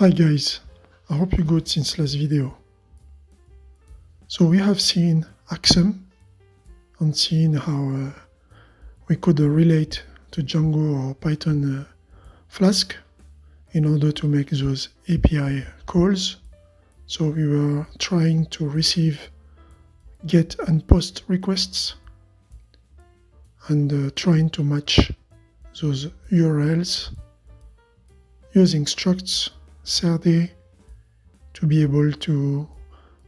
Hi guys, I hope you're good since last video. So we have seen Axum and seen how we could relate to Django or Python Flask in order to make those API calls. So we were trying to receive GET and POST requests and trying to match those URLs using structs, CRD, to be able to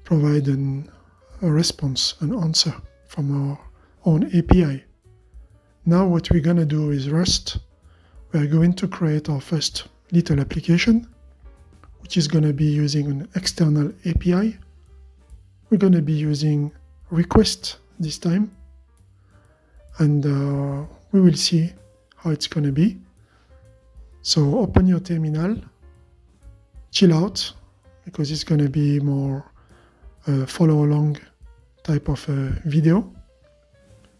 provide a response, an answer from our own API. Now what we're going to do is Rust. We're going to create our first little application, which is going to be using an external API. We're going to be using Reqwest this time, and we will see how it's going to be. So open your terminal, chill out, because it's going to be more follow along type of video,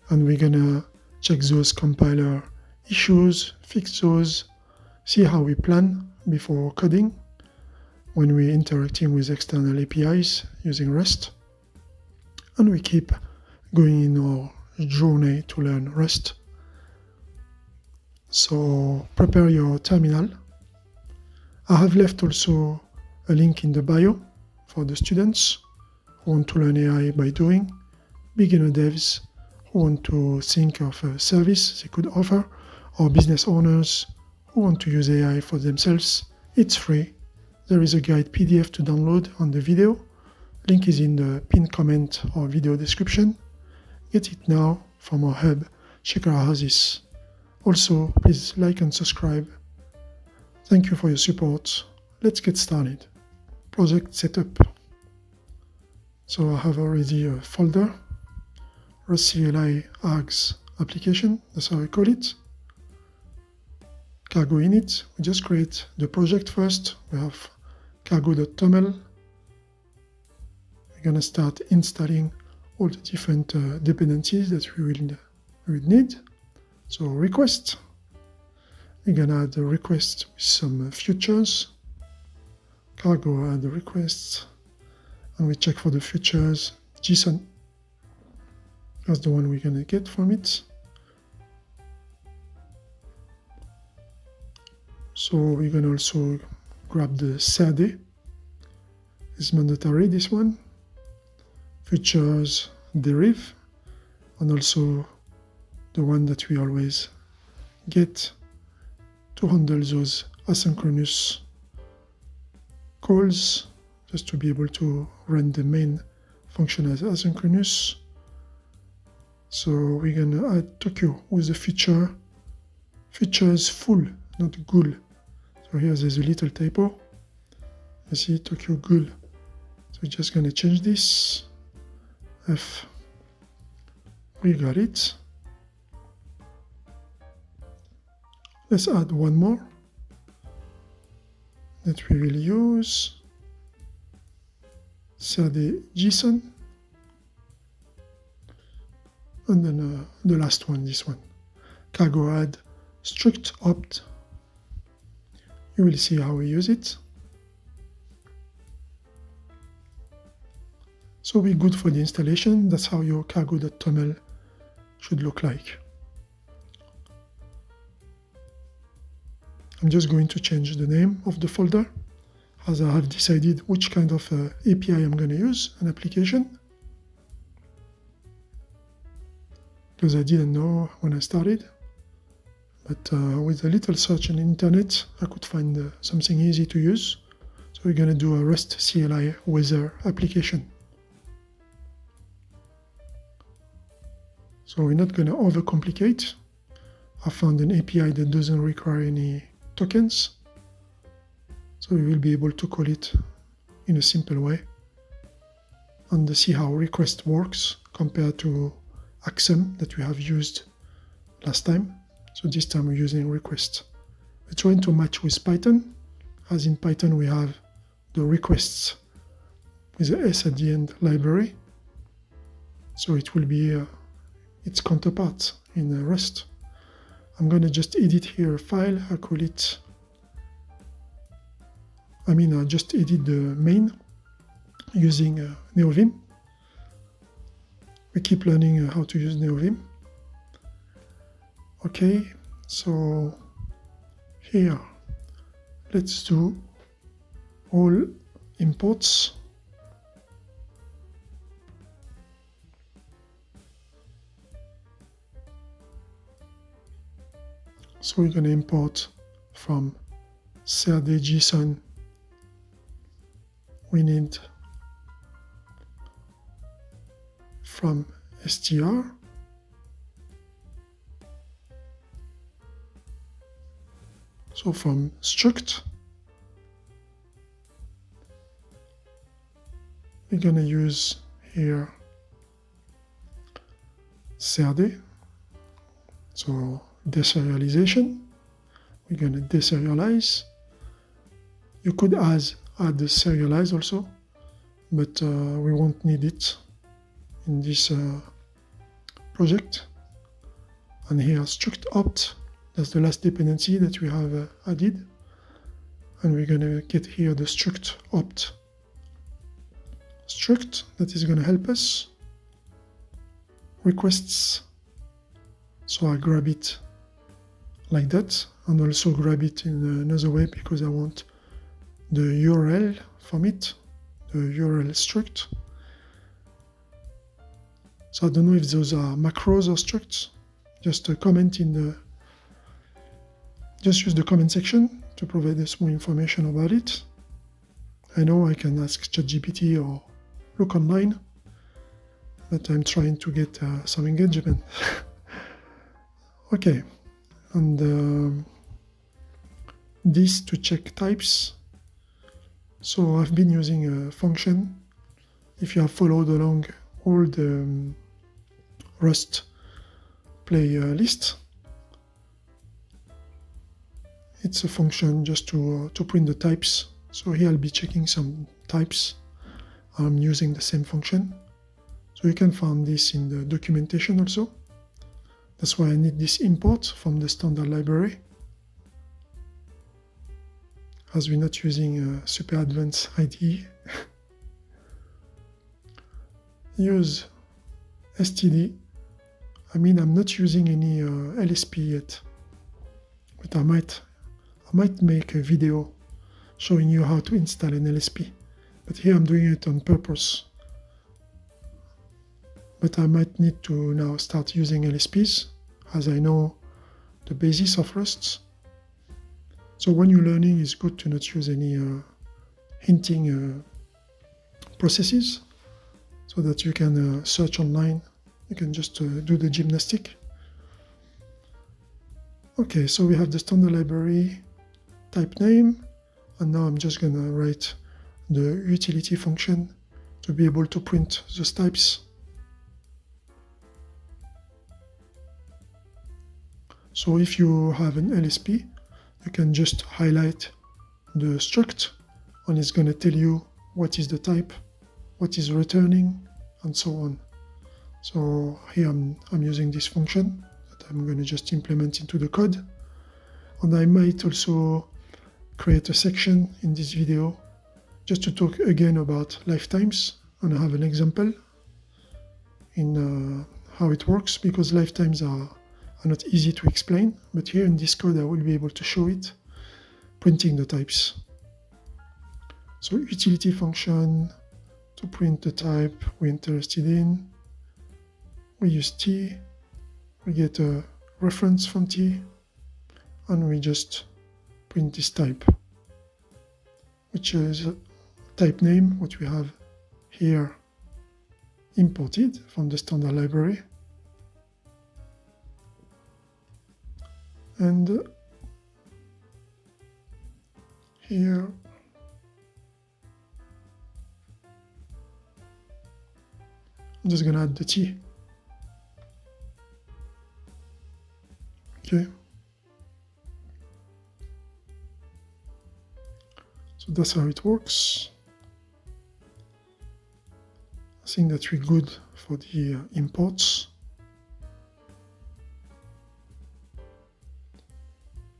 and we're going to check those compiler issues, fix those, see how we plan before coding when we're interacting with external APIs using Rust, and we keep going in our journey to learn Rust. So prepare your terminal. I have left also a link in the bio for the students who want to learn AI by doing, beginner devs who want to think of a service they could offer, or business owners who want to use AI for themselves. It's free. There is a guide PDF to download on the video. Link is in the pinned comment or video description. Get it now from our hub, Shaker Houses. Also, please like and subscribe. Thank you for your support. Let's get started. Project setup. So I have already a folder, Rust CLI args application, that's how I call it. Cargo init. We just create the project first. We have cargo.toml. We're going to start installing all the different dependencies that we will need. So request. We're going to add a request with some futures. Cargo add the requests, and we check for the futures. JSON. That's the one we're going to get from it. So we're going to also grab the CRD. It's mandatory, this one. Futures derive, and also the one that we always get to handle those asynchronous calls, just to be able to run the main function as asynchronous. So we're going to add Tokyo with the features full, not gul. So here there's a little typo. You see Tokyo gul. So we're just going to change this. F. We got it. Let's add one more that we will use. CRD JSON. And then the last one, this one. Cargo add struct opt. You will see how we use it. So we're good for the installation. That's how your cargo.toml should look like. I'm just going to change the name of the folder as I have decided which kind of API I'm going to use, an application. Because I didn't know when I started. But with a little search on the internet, I could find something easy to use. So we're going to do a Rust CLI weather application. So we're not going to overcomplicate. I found an API that doesn't require any tokens. So we will be able to call it in a simple way and see how request works compared to Axum that we have used last time. So this time we're using request. We're trying to match with Python, as in Python we have the requests with the S at the end library. So it will be its counterpart in Rust. I'm going to just edit here a file. I call it I just edit the main using NeoVim. We keep learning how to use NeoVim. Okay, so here, let's do all imports. So we're going to import from CRD JSON. We need from str. So from struct, we're going to use here CRD. So deserialization. We're going to deserialize. You could add the serialize also, but we won't need it in this project. And here struct opt, that's the last dependency that we have added. And we're going to get here the struct opt struct that is going to help us. Requests. So I grab it like that, and also grab it in another way because I want the URL from it, the URL struct. So I don't know if those are macros or structs. Just a comment in the, just use the comment section to provide us more information about it. I know I can ask ChatGPT or look online, but I'm trying to get some engagement. Okay, and this to check types. So I've been using a function. If you have followed along all the Rust playlist, it's a function just to print the types. So here I'll be checking some types. I'm using the same function. So you can find this in the documentation also. That's why I need this import from the standard library, as we're not using a super advanced IDE. Use std. I'm not using any LSP yet, but I might make a video showing you how to install an LSP. But here I'm doing it on purpose. But I might need to now start using LSPs, as I know the basis of Rust. So when you're learning, it's good to not use any hinting processes, so that you can search online. You can just do the gymnastic. Okay, so we have the standard library type name, and now I'm just gonna write the utility function to be able to print those types. So if you have an LSP, you can just highlight the struct, and it's going to tell you what is the type, what is returning, and so on. So here I'm using this function that I'm going to just implement into the code. And I might also create a section in this video just to talk again about lifetimes, and I have an example in how it works, because lifetimes are not easy to explain, but here in this code I will be able to show it, printing the types. So utility function to print the type we're interested in. We use T, we get a reference from T, and we just print this type, which is type name, what we have here imported from the standard library. And here I'm just going to add the T. Okay. So that's how it works. I think that we're good for the imports.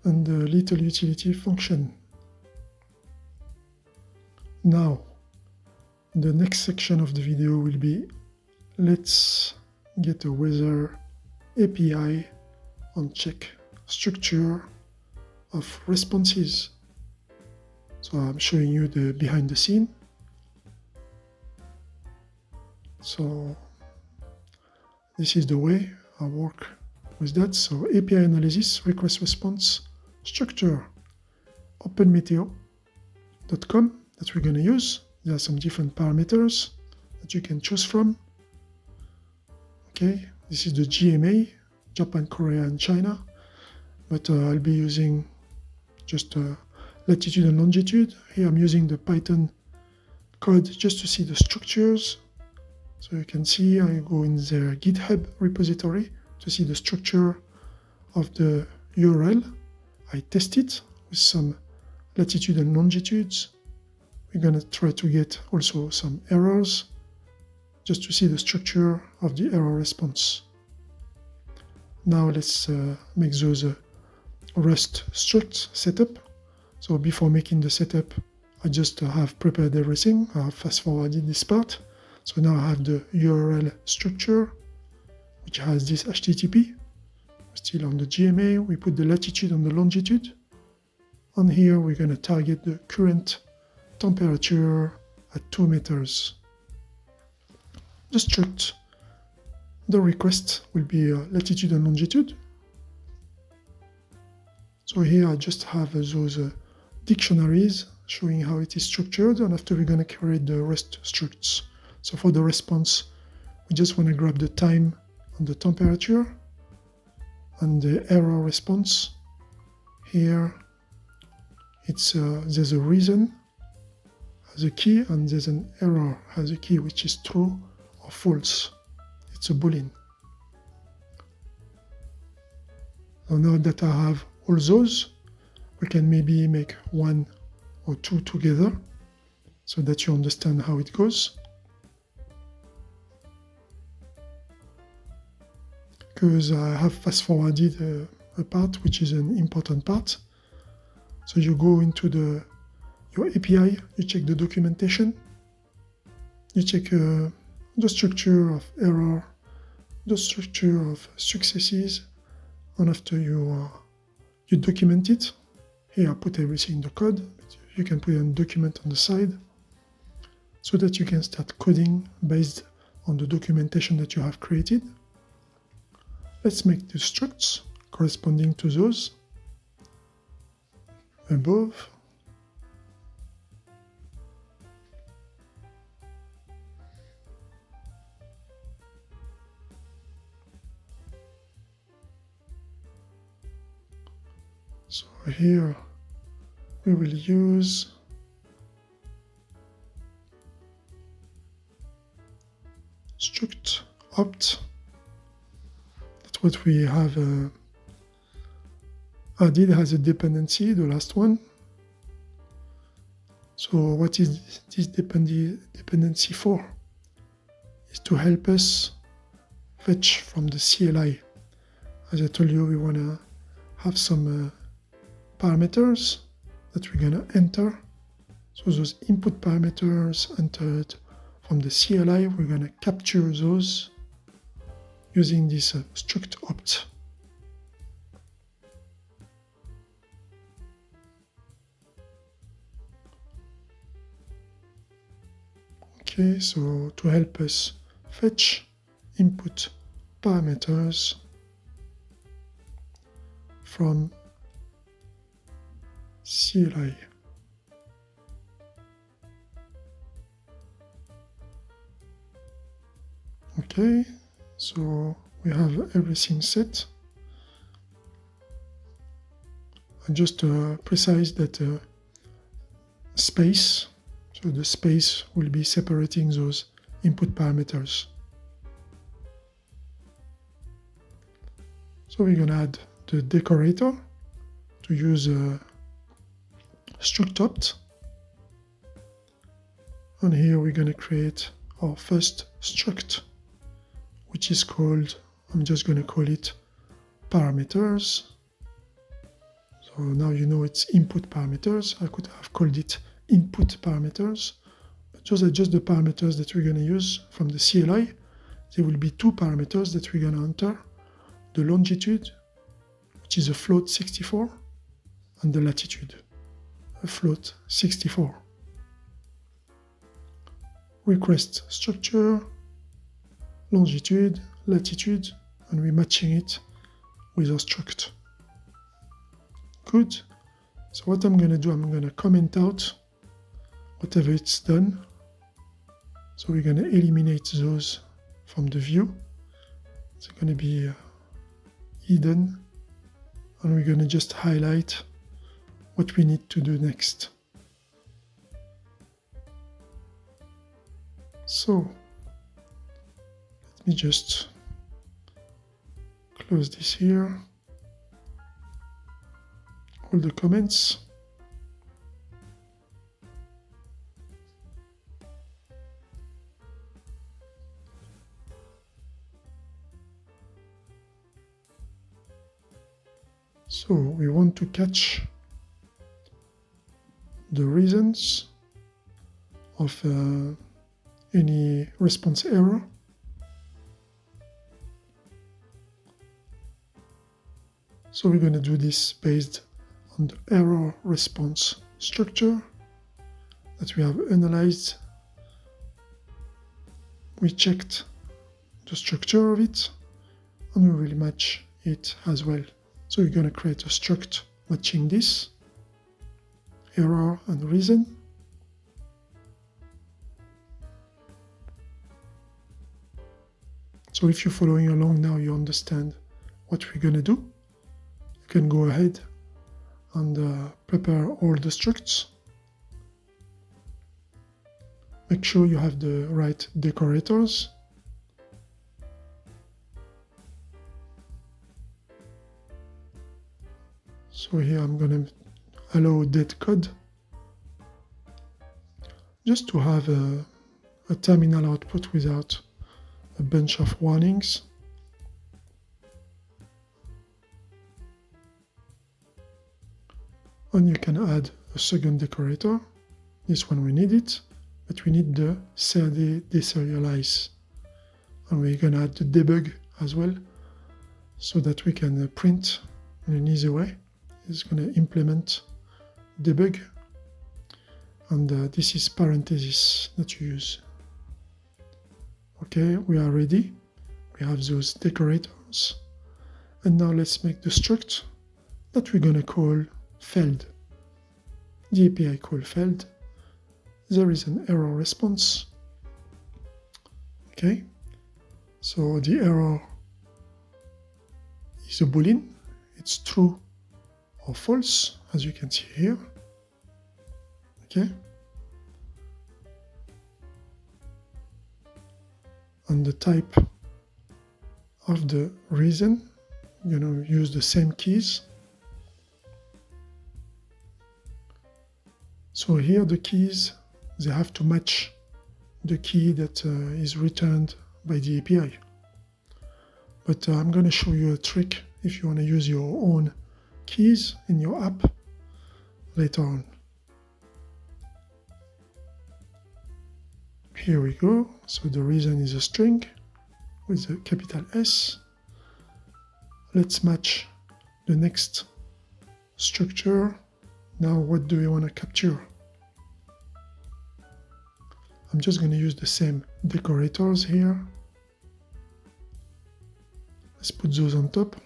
And the little utility function. Now, the next section of the video will be, let's get a weather API and check structure of responses. So I'm showing you the behind the scene. So this is the way I work with that. So API analysis, request response, structure, openmeteo.com that we're going to use. There are some different parameters that you can choose from. Okay, this is the GMA, Japan, Korea, and China. But I'll be using just latitude and longitude. Here I'm using the Python code just to see the structures. So you can see I go in the GitHub repository to see the structure of the URL. I test it with some latitude and longitudes. We're going to try to get also some errors just to see the structure of the error response. Now let's make those Rust struct setup. So before making the setup, I just have prepared everything. I have fast forwarded this part. So now I have the URL structure, which has this HTTP. Still on the GMA, we put the latitude and the longitude. On here, we're going to target the current temperature at 2 meters. The struct, the request will be latitude and longitude. So here I just have those dictionaries showing how it is structured, and after we're going to create the REST structs. So for the response, we just want to grab the time and the temperature and the error response. Here, it's there's a reason as a key, and there's an error as a key, which is true or false. It's a boolean. So now that I have all those, we can maybe make one or two together so that you understand how it goes. Because I have fast forwarded a part which is an important part. So you go into your API, you check the documentation, you check the structure of error, the structure of successes, and after you document it. Here I put everything in the code. You can put a document on the side so that you can start coding based on the documentation that you have created. Let's make the structs corresponding to those above. So here we will use struct opt. That's what we have added as a dependency, the last one. So what is this dependency for? Is to help us fetch from the CLI. As I told you, we want to have some parameters that we're going to enter. So those input parameters entered from the CLI, we're going to capture those using this struct opt. Okay, so to help us fetch input parameters from CLI. Okay, so we have everything set. I just precise that space, so the space will be separating those input parameters. So we're going to add the decorator to use struct opt. And here we're going to create our first struct, which is called, I'm just going to call it parameters. So now you know it's input parameters. I could have called it input parameters, but those are just the parameters that we're going to use from the CLI. There will be two parameters that we're going to enter, the longitude, which is a float 64, and the latitude, a float 64. Request structure, longitude, latitude, and we're matching it with our struct. Good. So what I'm going to do, I'm going to comment out whatever it's done. So we're going to eliminate those from the view. It's going to be hidden, and we're going to just highlight what we need to do next. So let me just close this here, all the comments. So we want to catch the reasons of any response error. So we're going to do this based on the error response structure that we have analyzed. We checked the structure of it, and we will match it as well. So we're going to create a struct matching this error and reason. So if you're following along now, you understand what we're going to do. You can go ahead and prepare all the structs. Make sure you have the right decorators. So here I'm going to allow dead code just to have a terminal output without a bunch of warnings. And you can add a second decorator. This one we need it, but we need the CRD deserialize. And we're going to add the debug as well, so that we can print in an easy way. It's going to implement debug, and this is parenthesis that you use. Okay, we are ready. We have those decorators, and now let's make the struct that we're going to call failed. The API call failed. There is an error response. Okay, so the error is a boolean. It's true or false, as you can see here. Okay, and the type of the reason, use the same keys. So here the keys, they have to match the key that is returned by the API. But I'm going to show you a trick if you want to use your own keys in your app later on. Here we go. So the reason is a string with a capital S. Let's match the next structure. Now what do we want to capture? I'm just going to use the same decorators here. Let's put those on top.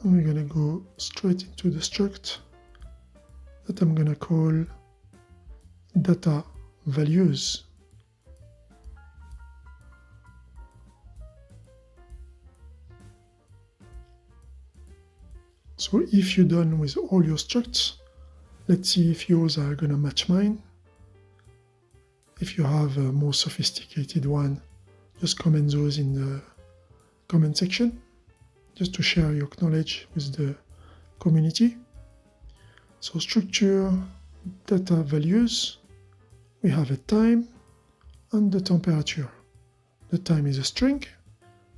And we're going to go straight into the struct that I'm going to call data values. So if you're done with all your structs, let's see if yours are going to match mine. If you have a more sophisticated one, just comment those in the comment section, just to share your knowledge with the community. So structure, data values, we have a time and the temperature. The time is a string,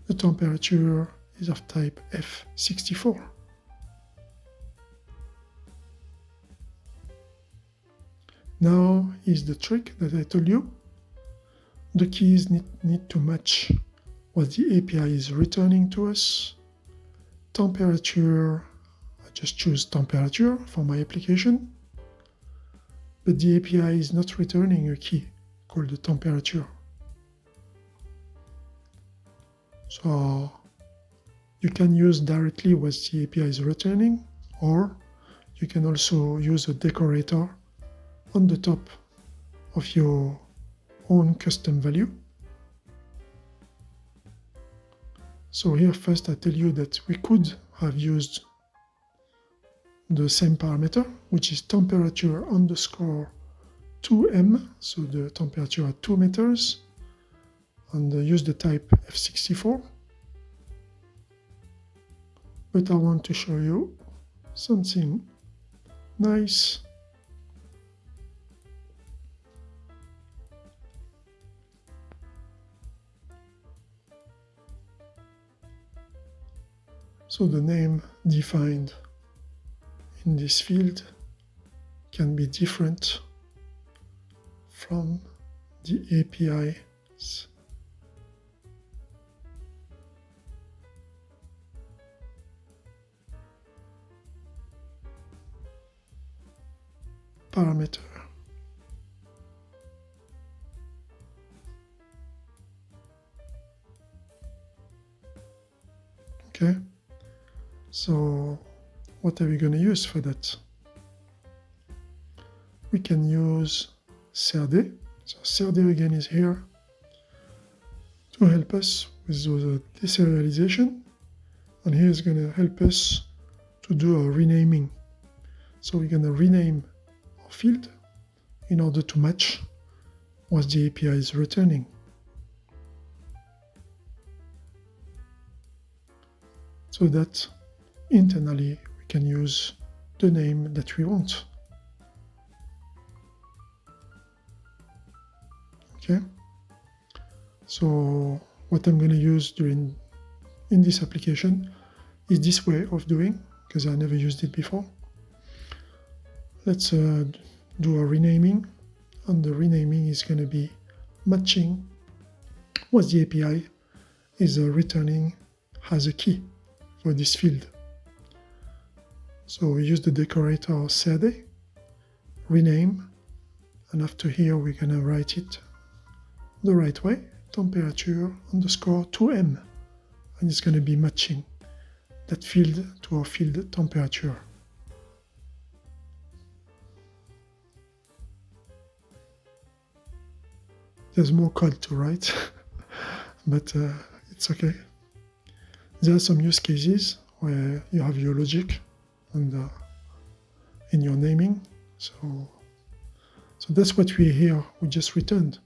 the temperature is of type F64. Now is the trick that I told you. The keys need to match what the API is returning to us. Temperature, I just choose temperature for my application. But the API is not returning a key called the temperature. So you can use directly what the API is returning, or you can also use a decorator on the top of your own custom value. So here first I tell you that we could have used the same parameter, which is temperature underscore 2m, so the temperature at 2 meters, and use the type F64. But I want to show you something nice. So the name defined in this field can be different from the API's parameter. Okay, so what are we going to use for that? We can use CRD. So CRD again is here to help us with the deserialization, and here is going to help us to do a renaming. So we're going to rename our field in order to match what the API is returning. So that internally we can use the name that we want. Okay, so what I'm going to use in this application is this way of doing, because I never used it before. Let's do a renaming, and the renaming is going to be matching what the API is returning as a key for this field. So we use the decorator CRD, rename, and after here we're going to write it the right way, temperature underscore 2m, and it's going to be matching that field to our field temperature. There's more code to write, but it's okay. There are some use cases where you have your logic and in your naming. So that's what we here we just returned.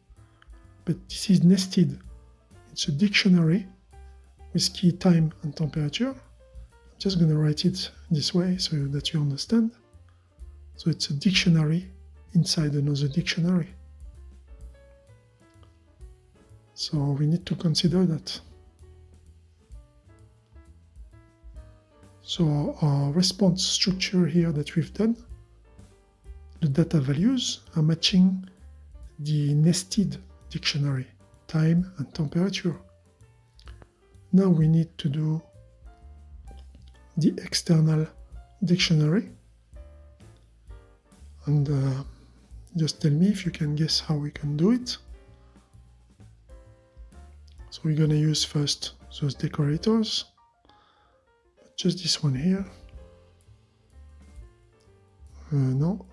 But this is nested. It's a dictionary with key, time, and temperature. I'm just going to write it this way so that you understand. So it's a dictionary inside another dictionary. So we need to consider that. So our response structure here that we've done, the data values are matching the nested dictionary, time and temperature. Now we need to do the external dictionary, and just tell me if you can guess how we can do it. So we're going to use first those decorators, just this one here. No.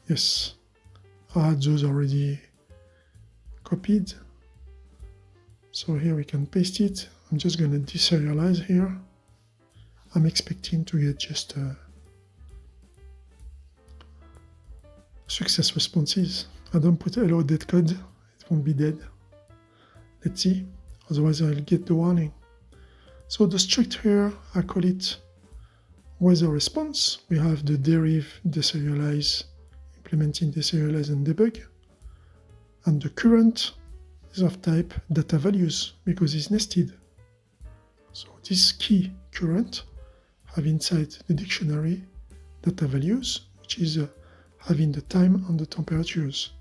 Yes, I had those already copied. So here we can paste it. I'm just going to deserialize here. I'm expecting to get just success responses. I don't put hello dead code, it won't be dead. Let's see, otherwise I'll get the warning. So the struct here, I call it weather response. We have the deriv, deserialize, implementing deserialize and debug. And the current is of type data values because it's nested. So this key current have inside the dictionary data values, which is having the time and the temperatures.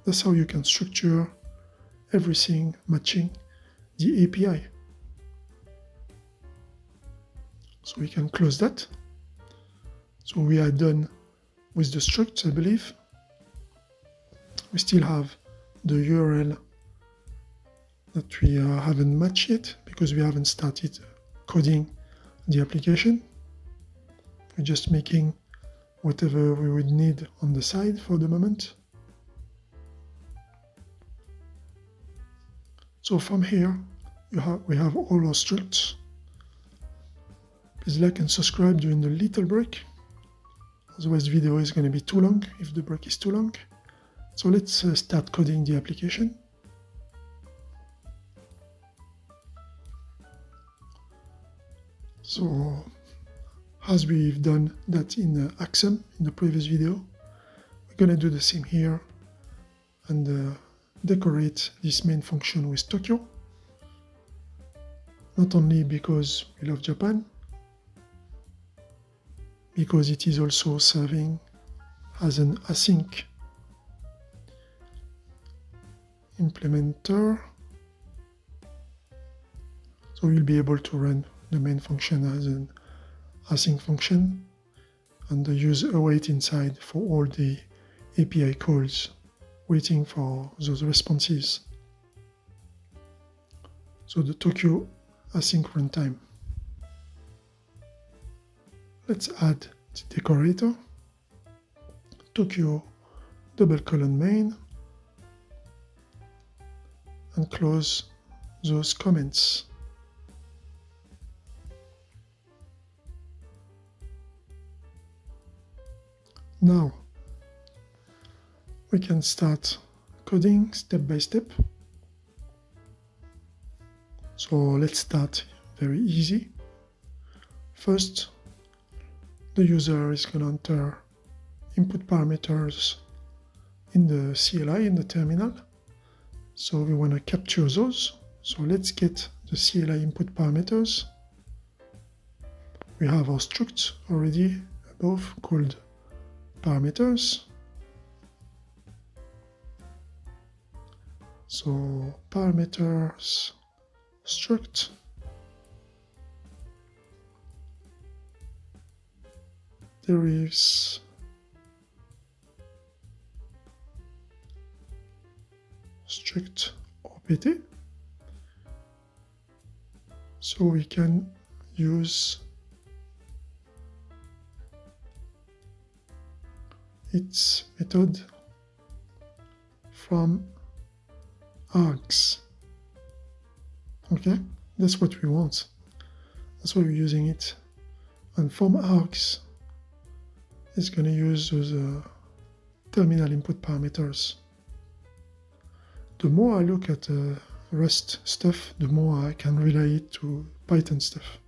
That's how you can structure everything matching the API. So we can close that. So we are done with the structs, I believe. We still have the URL that we haven't matched yet because we haven't started coding the application. We're just making whatever we would need on the side for the moment. So from here, we have all our structs. Please like and subscribe during the little break. Otherwise the video is going to be too long if the break is too long. So let's start coding the application. So as we've done that in Axum in the previous video, we're going to do the same here and decorate this main function with Tokyo. Not only because we love Japan, because it is also serving as an async implementer. So we'll be able to run the main function as an async function and use await inside for all the API calls, waiting for those responses. So the Tokyo async runtime. Let's add the decorator, Tokyo :main, and close those comments. Now we can start coding step by step. So let's start very easy. First, the user is going to enter input parameters in the CLI, in the terminal. So we want to capture those. So let's get the CLI input parameters. We have our struct already above called parameters. So parameters struct there is struct opt. So we can use its method from args. Okay, that's what we want. That's why we're using it. And from args is going to use those terminal input parameters. The more I look at Rust stuff, the more I can relate it to Python stuff.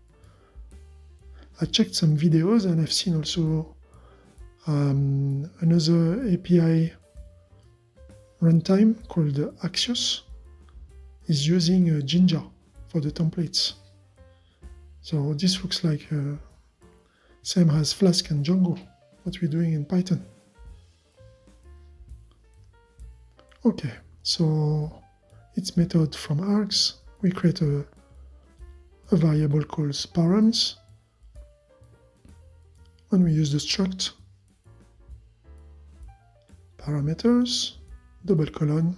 I checked some videos and I've seen also another API runtime called Axios is using Jinja for the templates. So this looks like same as Flask and Django, what we're doing in Python. Okay, so its method from args, we create a variable called params. When we use the struct parameters,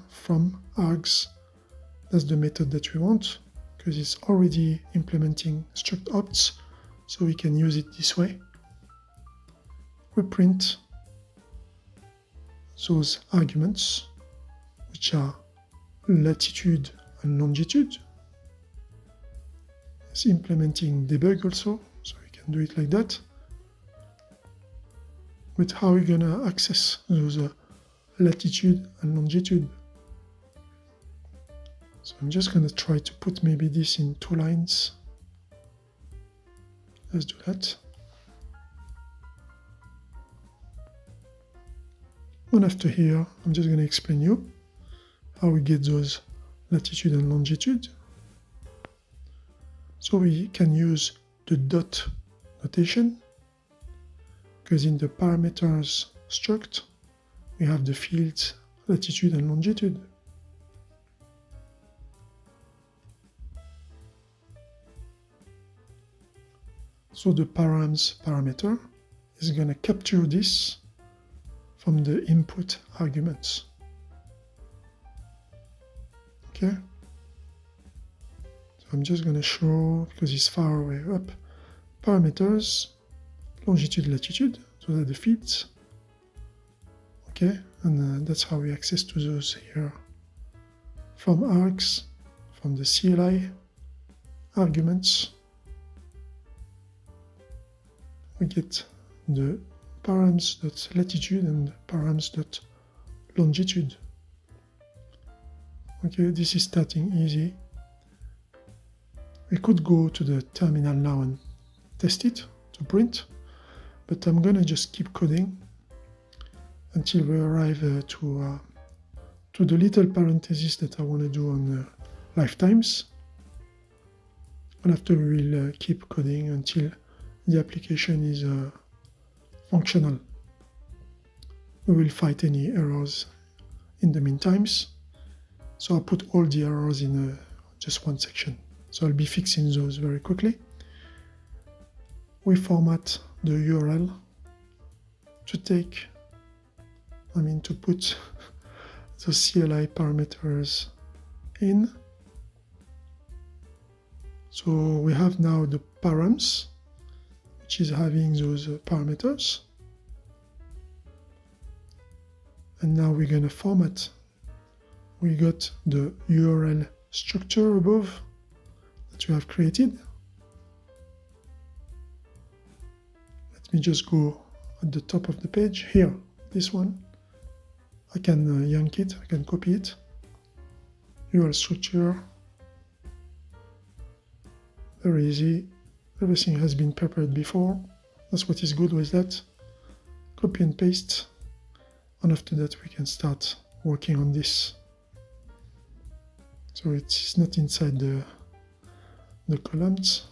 from args, that's the method that we want because it's already implementing struct opts, so we can use it this way. We print those arguments, which are latitude and longitude. It's implementing debug also, so we can do it like that. But how are we gonna access those latitude and longitude? So I'm just gonna try to put maybe this in 2 lines. Let's do that. And after here, I'm just gonna explain you how we get those latitude and longitude. So we can use the dot notation because in the parameters struct, we have the fields latitude and longitude. So the params parameter is going to capture this from the input arguments. Okay. So I'm just going to show, because it's far away up, parameters, longitude, latitude, those are the fields. Okay, and that's how we access to those here. From args, from the CLI arguments, we get the params.latitude and params.longitude. Okay, this is starting easy. We could go to the terminal now and test it to print, but I'm gonna just keep coding until we arrive to the little parenthesis that I want to do on lifetimes. And after we will keep coding until the application is functional. We will fight any errors in the meantimes. So I'll put all the errors in just one section. So I'll be fixing those very quickly. We format the URL to put the CLI parameters in. So we have now the params, which is having those parameters. And now we're going to format. We got the URL structure above that we have created. Let me just go at the top of the page here, this one. I can yank it, I can copy it. URL structure. Very easy. Everything has been prepared before. That's what is good with that. Copy and paste. And after that we can start working on this. So it's not inside the columns.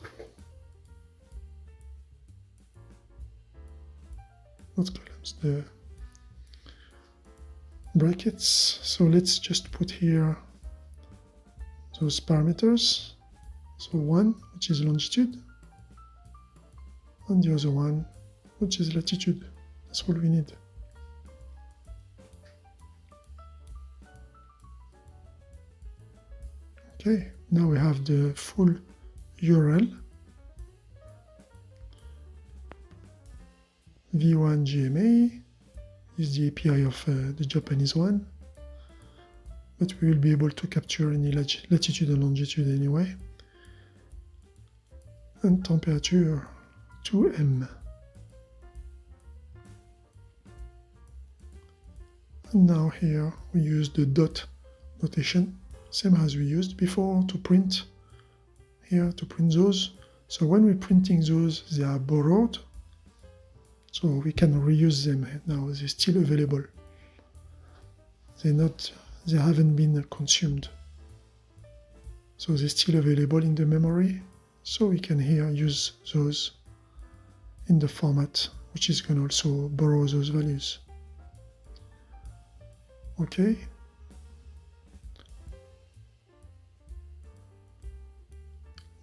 Not columns, the brackets. So let's just put here those parameters. So one, which is longitude, and the other one, which is latitude. That's all we need. Okay, now we have the full URL. v1 GMA is the API of the Japanese one, but we will be able to capture any latitude and longitude anyway. And temperature 2M. And now here we use the dot notation, same as we used before to print. Here to print those. So when we're printing those, they are borrowed. So we can reuse them now. They're still available. They haven't been consumed. So they're still available in the memory. So we can here use those in the format, which is going to also borrow those values. Okay.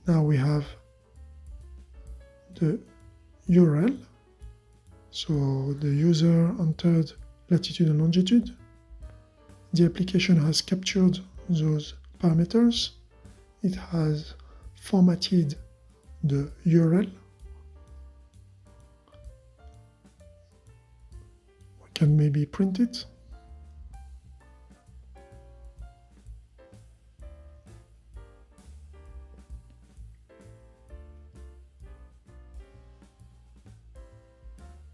Now we have the URL. So the user entered latitude and longitude. The application has captured those parameters. It has formatted the URL. We can maybe print it.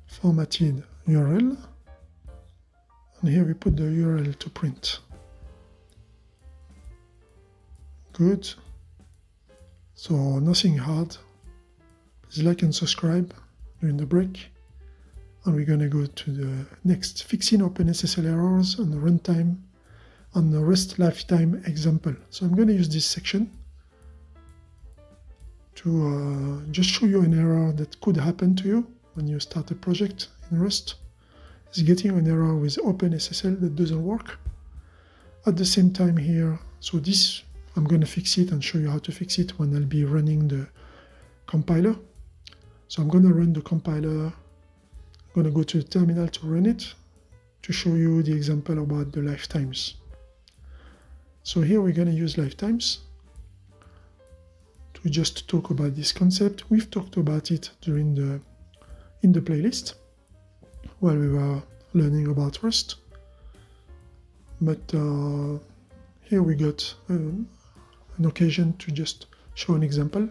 Formatted URL, and here we put the URL to print. Good. So nothing hard. Please like and subscribe during the break, and we're going to go to the next fixing OpenSSL errors on the runtime on the REST lifetime example. So I'm going to use this section to just show you an error that could happen to you when you start a project in Rust, is getting an error with OpenSSL that doesn't work. At the same time here, so this, I'm going to fix it and show you how to fix it when I'll be running the compiler. So I'm going to run the compiler. I'm going to go to the terminal to run it to show you the example about the lifetimes. So here we're going to use lifetimes to just talk about this concept. We've talked about it in the playlist while we were learning about Rust. But here we got an occasion to just show an example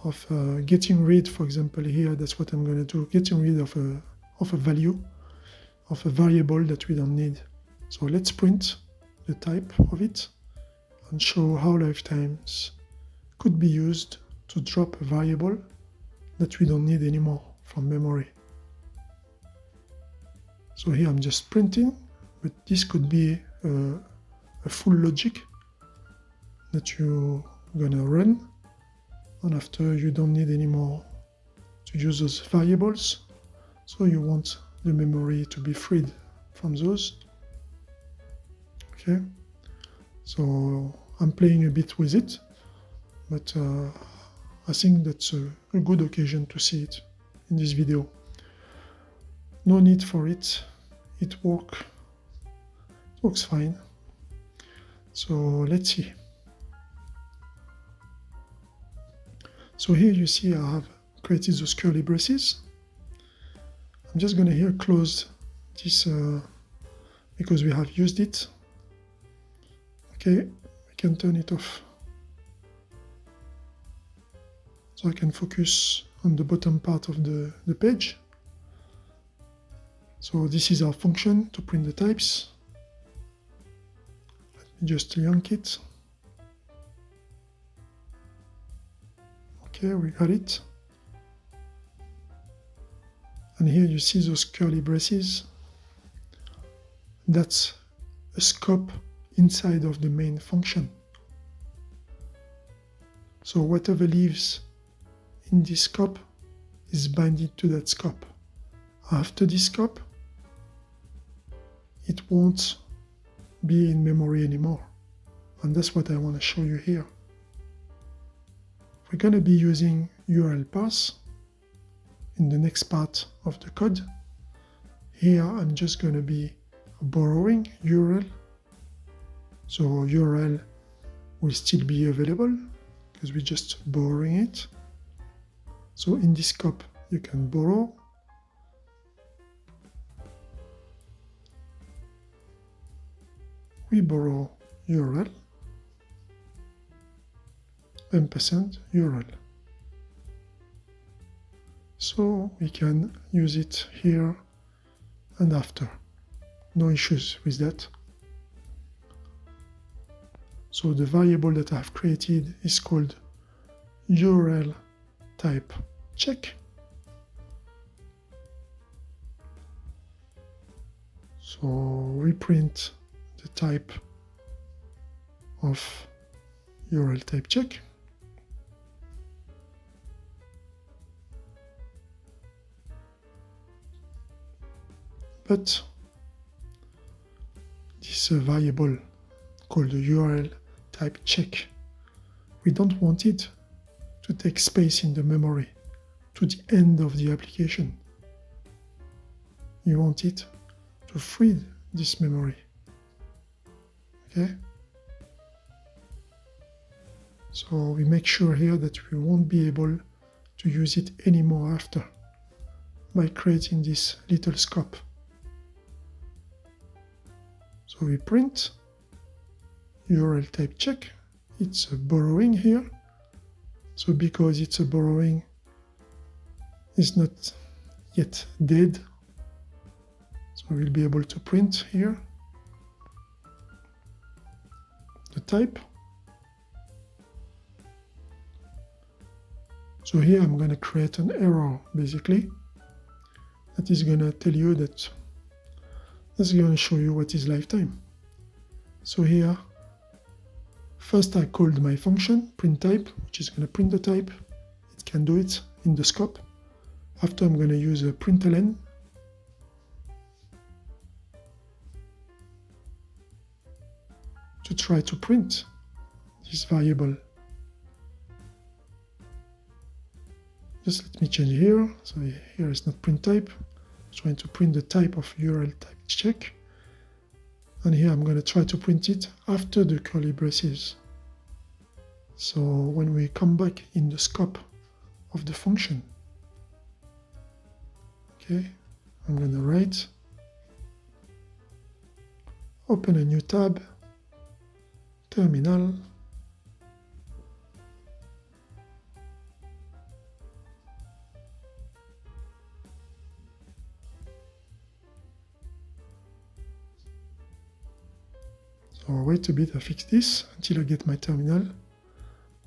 of getting rid, for example, here, that's what I'm going to do, getting rid of a value, of a variable that we don't need. So let's print the type of it and show how lifetimes could be used to drop a variable that we don't need anymore from memory. So here I'm just printing, but this could be a full logic that you're gonna run, and after you don't need anymore to use those variables, so you want the memory to be freed from those. Okay, so I'm playing a bit with it, but I think that's a good occasion to see it in this video. No need for it, it works fine. So let's see. So here you see I have created those curly braces. I'm just going to here close this because we have used it. Okay, we can turn it off. So I can focus on the bottom part of the page. So this is our function to print the types. Let me just yank it. Okay, we got it. And here you see those curly braces. That's a scope inside of the main function. So whatever lives in this scope is binded to that scope. After this scope, it won't be in memory anymore. And that's what I want to show you here. We're going to be using URL parse in the next part of the code. Here I'm just going to be borrowing URL. So URL will still be available because we're just borrowing it. So in this scope you can borrow. We borrow URL, ampersand URL. So we can use it here and after. No issues with that. So the variable that I've created is called URL type check. So we print the type of URL type check. But this variable called the URL type check, we don't want it to take space in the memory to the end of the application. You want it to free this memory. Okay? So we make sure here that we won't be able to use it anymore after by creating this little scope. So we print URL type check. It's a borrowing here. So because it's a borrowing, it's not yet dead. So we'll be able to print here the type. So here I'm going to create an error basically that is going to tell you that that's going to show you what is lifetime. So here first I called my function print type, which is going to print the type. It can do it in the scope. After I'm going to use a println to try to print this variable. Just let me change here. So here is not print type. I'm trying to print the type of URL type check. And here I'm going to try to print it after the curly braces. So when we come back in the scope of the function, okay, I'm going to write, open a new tab, terminal, so I'll wait a bit, I fix this until I get my terminal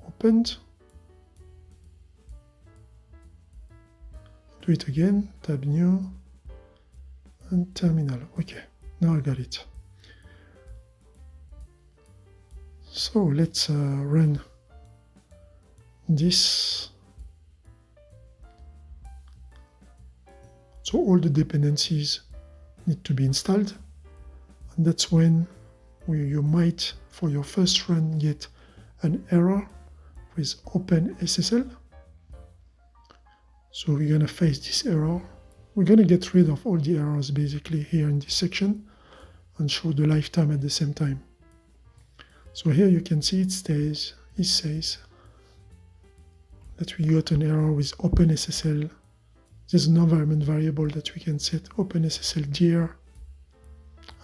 opened. Do it again, tab new, and terminal. Okay, now I got it. So let's run this. So all the dependencies need to be installed, and that's when you might, for your first run, get an error with OpenSSL. So we're going to face this error. We're going to get rid of all the errors basically here in this section and show the lifetime at the same time. So here you can see it says that we got an error with OpenSSL. There's an environment variable that we can set OpenSSL dir.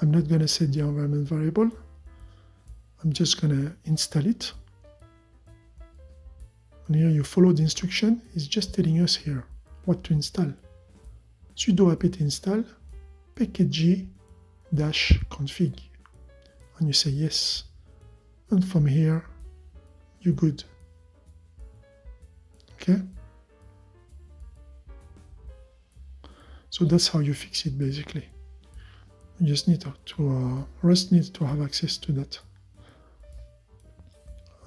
I'm not going to set the environment variable. I'm just going to install it. And here you follow the instruction. It's just telling us here what to install. Sudo apt install pkg-config. And you say yes. And from here, you're good. Okay? So that's how you fix it basically. You just need to, Rust needs to have access to that.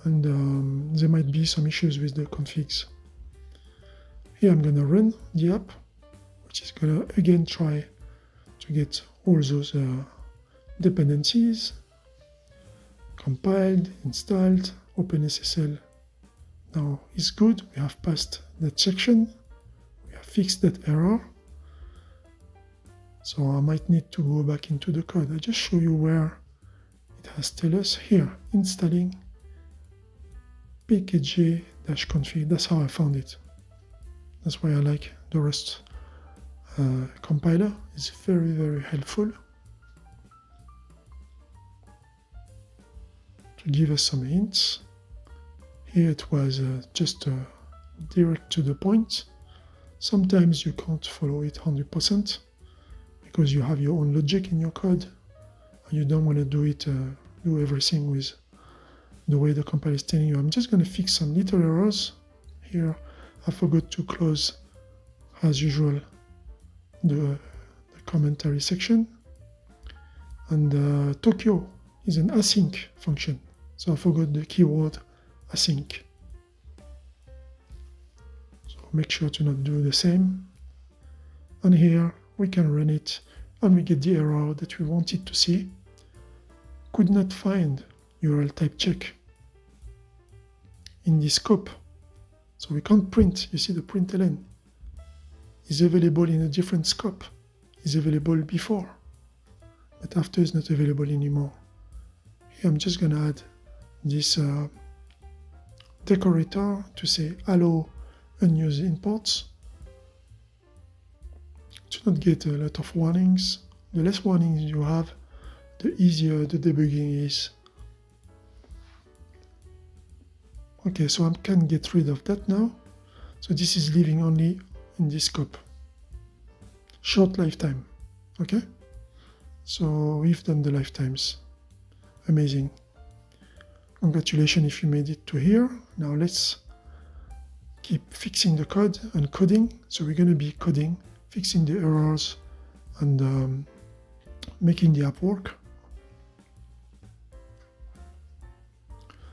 And there might be some issues with the configs. Here I'm going to run the app, which is going to again try to get all those dependencies compiled, installed. OpenSSL now is good. We have passed that section. We have fixed that error. So I might need to go back into the code. I just show you where it has tell us here, installing pkg-config. That's how I found it. That's why I like the Rust compiler. It's very, very helpful to give us some hints. Here it was just direct to the point. Sometimes you can't follow it 100% because you have your own logic in your code and you don't want to do everything with the way the compiler is telling you. I'm just going to fix some little errors. Here I forgot to close, as usual, the commentary section. And Tokyo is an async function. So I forgot the keyword async. So make sure to not do the same. And here we can run it and we get the error that we wanted to see. Could not find URL type check in this scope. So we can't print. You see the println is available in a different scope. Is available before, but after is not available anymore. Here I'm just going to add this decorator to say allow unused imports to not get a lot of warnings. The less warnings you have, the easier the debugging is. Okay, so I can get rid of that now. So this is living only in this scope. Short lifetime. Okay? So we've done the lifetimes. Amazing. Congratulations if you made it to here. Now let's keep fixing the code and coding. So we're going to be coding, fixing the errors, and making the app work.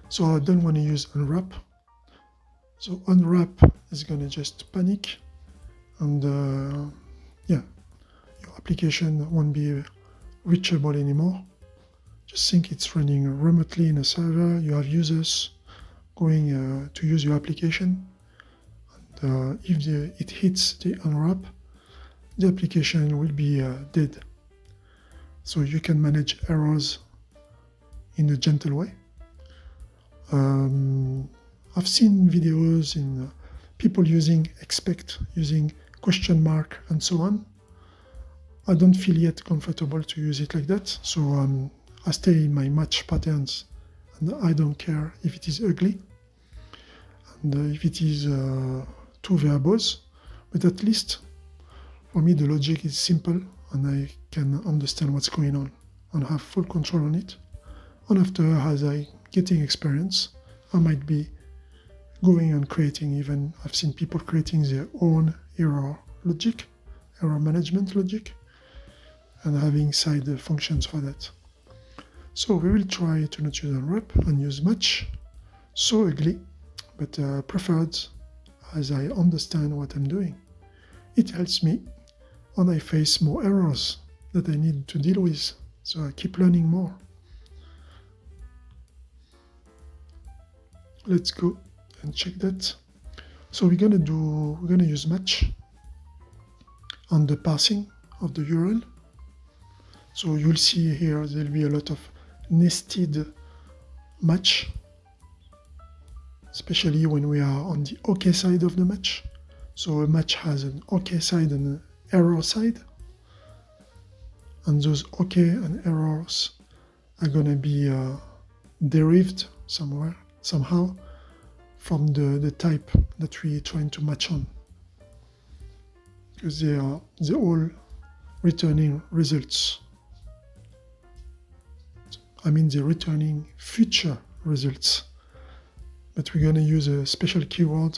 So I don't want to use unwrap. So unwrap is going to just panic, and yeah, your application won't be reachable anymore. Just think it's running remotely in a server. You have users going to use your application. And if it hits the unwrap, the application will be dead. So you can manage errors in a gentle way. I've seen videos in people using expect, using question mark, and so on. I don't feel yet comfortable to use it like that, so I stay in my match patterns, and I don't care if it is ugly, and if it is two verbose, but at least for me the logic is simple, and I can understand what's going on, and have full control on it. And after, as I getting experience, I might be going and creating, even I've seen people creating their own error logic, error management logic, and having side functions for that. So we will try to not use unwrap and use match. So ugly, but preferred, as I understand what I'm doing. It helps me, and I face more errors that I need to deal with, so I keep learning more. Let's go and check that. So we're gonna use match on the parsing of the URL. So you'll see here there'll be a lot of nested match, especially when we are on the OK side of the match. So a match has an OK side and an error side, and those OK and errors are gonna be derived somehow from the type that we're trying to match on, because they're all returning results. I mean, they're returning future results, but we're going to use a special keyword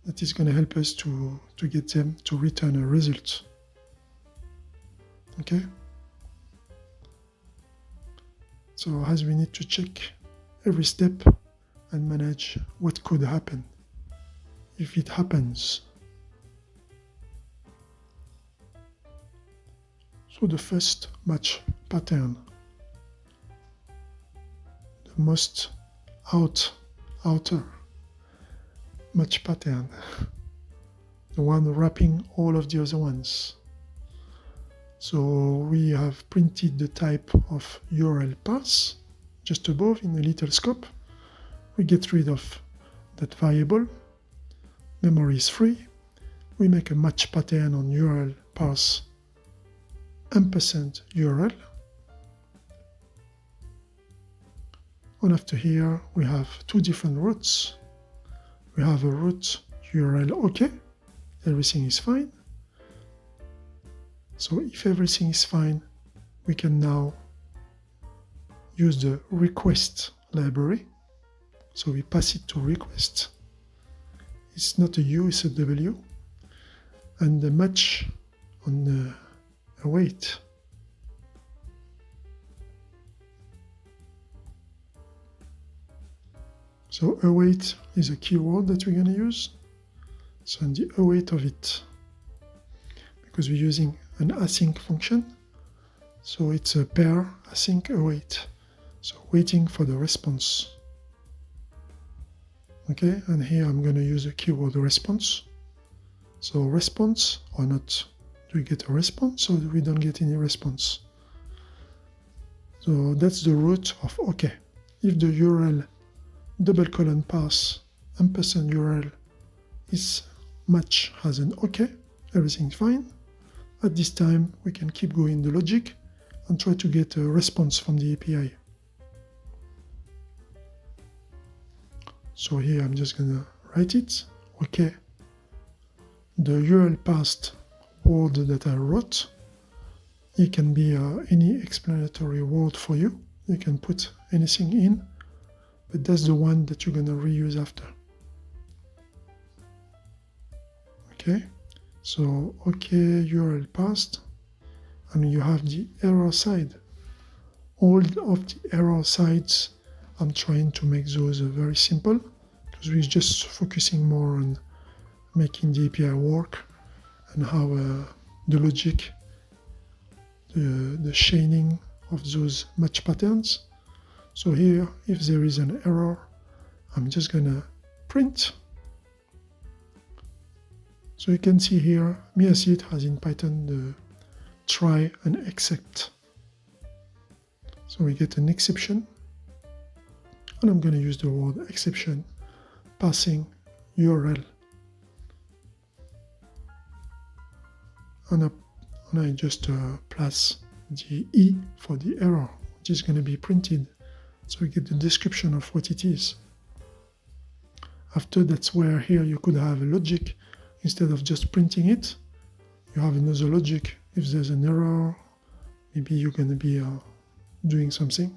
that is going to help us to get them to return a result. Okay? So as we need to check every step and manage what could happen if it happens. So the first match pattern, the most outer match pattern, the one wrapping all of the other ones. So we have printed the type of URL parse just above in a little scope. We get rid of that variable. Memory is free. We make a match pattern on URL parse $URL. And after here, we have two different routes. We have a route URL OK. Everything is fine. So if everything is fine, we can now use the Reqwest library. So we pass it to Reqwest. It's not a U, it's a W. And the match on the await. So await is a keyword that we're going to use. So in the await of it, because we're using an async function, so it's a pair async await. So waiting for the response. Okay, and here I'm going to use a keyword response. So response or not. Do we get a response or do we don't get any response? So that's the root of OK. If the URL :parse $URL is match has an OK, everything's fine. At this time, we can keep going the logic and try to get a response from the API. So here I'm just going to write it. OK. The URL parsed word that I wrote, it can be any explanatory word for you. You can put anything in, but that's the one that you're going to reuse after. Okay, so OK URL parsed, and you have the error side. All of the error sides, I'm trying to make those very simple, because we're just focusing more on making the API work and how the logic, the chaining of those match patterns. So here, if there is an error, I'm just gonna print. So you can see here, me I see it has in Python the try and except. So we get an exception, and I'm gonna use the word exception, passing URL. And I just plus the E for the error, which is gonna be printed. So we get the description of what it is. After, that's where here you could have a logic. Instead of just printing it, you have another logic. If there's an error, maybe you're going to be doing something.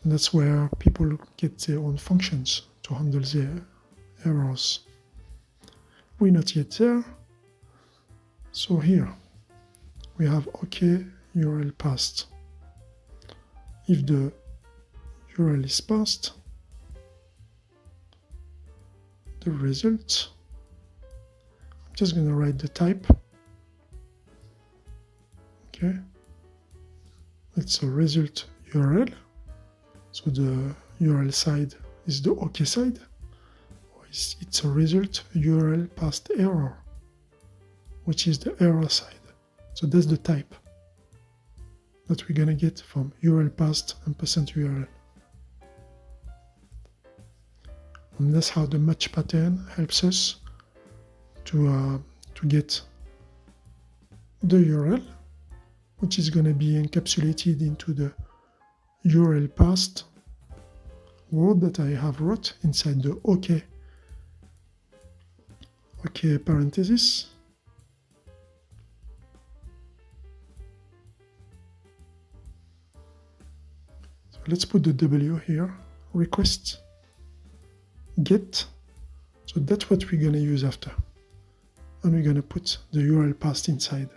And that's where people get their own functions to handle their errors. We're not yet there. So here we have OK URL passed. If the URL is passed, the result, I'm just going to write the type. Okay, it's a result URL. So the URL side is the OK side. It's a result URL passed error, which is the error side. So that's the type that we're going to get from URL passed and %URL. And that's how the match pattern helps us to get the URL, which is going to be encapsulated into the URL passed word that I have wrote inside the OK parenthesis. So let's put the W here, request, get. So that's what we're going to use after. And we're going to put the URL passed inside.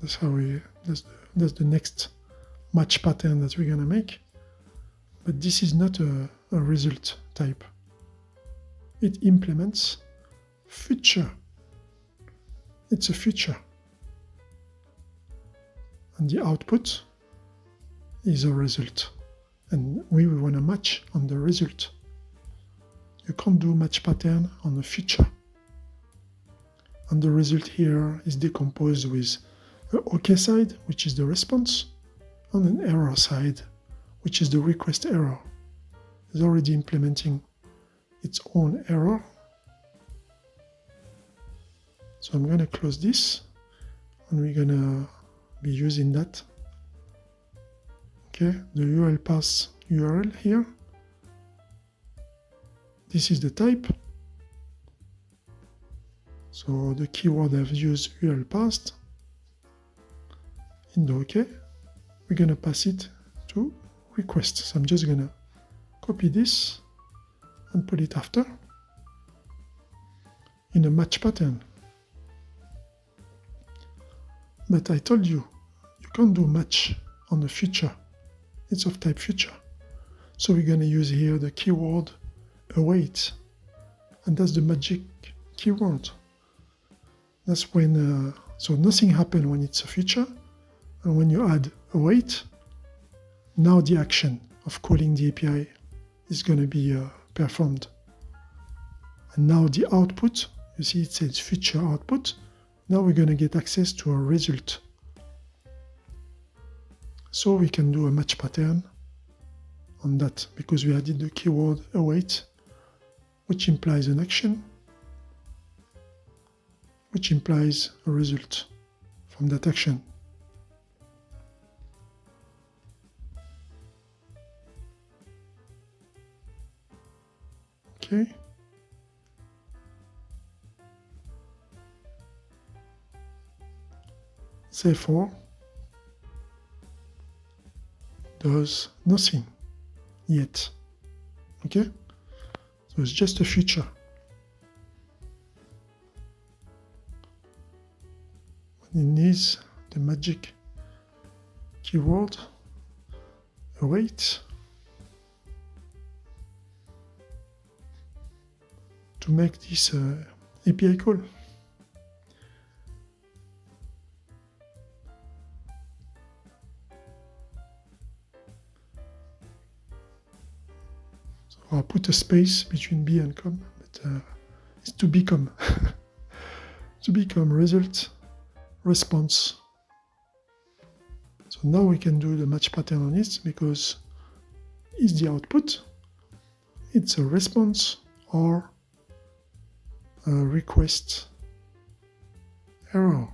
That's how that's the next match pattern that we're going to make. But this is not a result type. It implements feature. It's a feature. And the output is a result. And we want to match on the result. You can't do match pattern on a feature. And the result here is decomposed with an OK side, which is the response, and an error side, which is the request error. It's already implementing its own error. So I'm going to close this, and we're going to be using that. Okay, the URL pass URL here. This is the type. So the keyword I've used URL passed. In the OK, we're going to pass it to request. So I'm just going to copy this and put it after in a match pattern. But I told you, you can't do match on a feature. It's of type feature. So we're going to use here the keyword await. And that's the magic keyword. That's when, so nothing happens when it's a feature. And when you add await, now the action of calling the API is going to be performed. And now the output, you see it says feature output. Now we're going to get access to a result. So we can do a match pattern on that because we added the keyword await, which implies an action, which implies a result from that action. Okay. Therefore, does nothing yet. Okay? So it's just a feature. It needs the magic keyword await to make this API call. I put a space between be and com, but it's to become. To become result, response. So now we can do the match pattern on it because is the output, it's a response or a request error.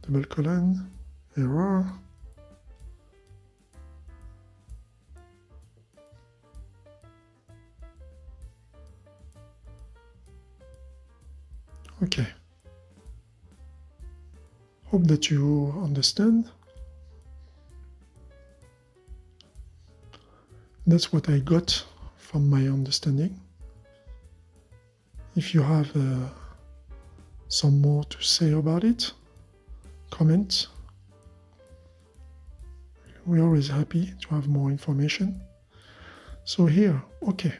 Double colon, error. Okay. Hope that you understand. That's what I got from my understanding. If you have some more to say about it, comment. We're always happy to have more information. So here, okay.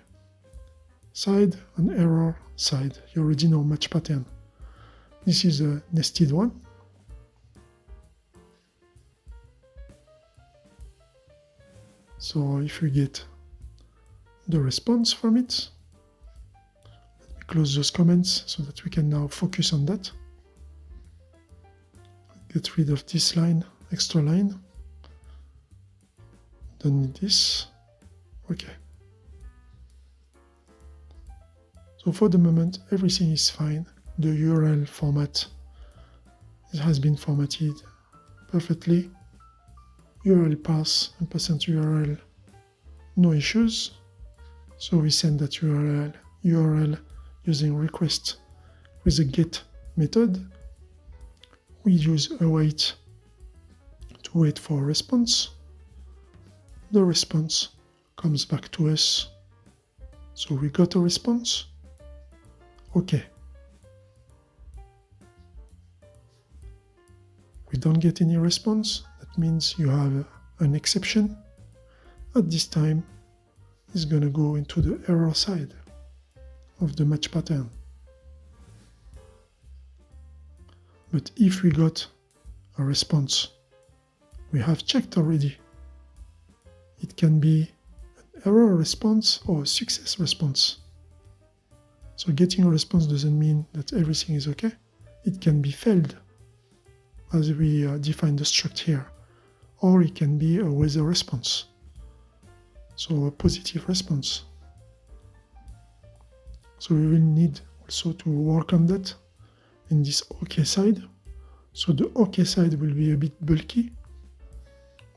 Side and error side. You already know match pattern. This is a nested one. So if we get the response from it, let me close those comments so that we can now focus on that. Get rid of this line, extra line. Don't need this. Okay. So for the moment, everything is fine. The URL format, it has been formatted perfectly. URL path and %URL, no issues. So we send that URL using request with a get method. We use await to wait for a response. The response comes back to us. So we got a response. Okay. We don't get any response. That means you have an exception. At this time, it's going to go into the error side of the match pattern. But if we got a response, we have checked already. It can be an error response or a success response. So getting a response doesn't mean that everything is okay. It can be failed, as we define the struct here, or it can be a weather response, so a positive response. So we will need also to work on that in this OK side. So the OK side will be a bit bulky,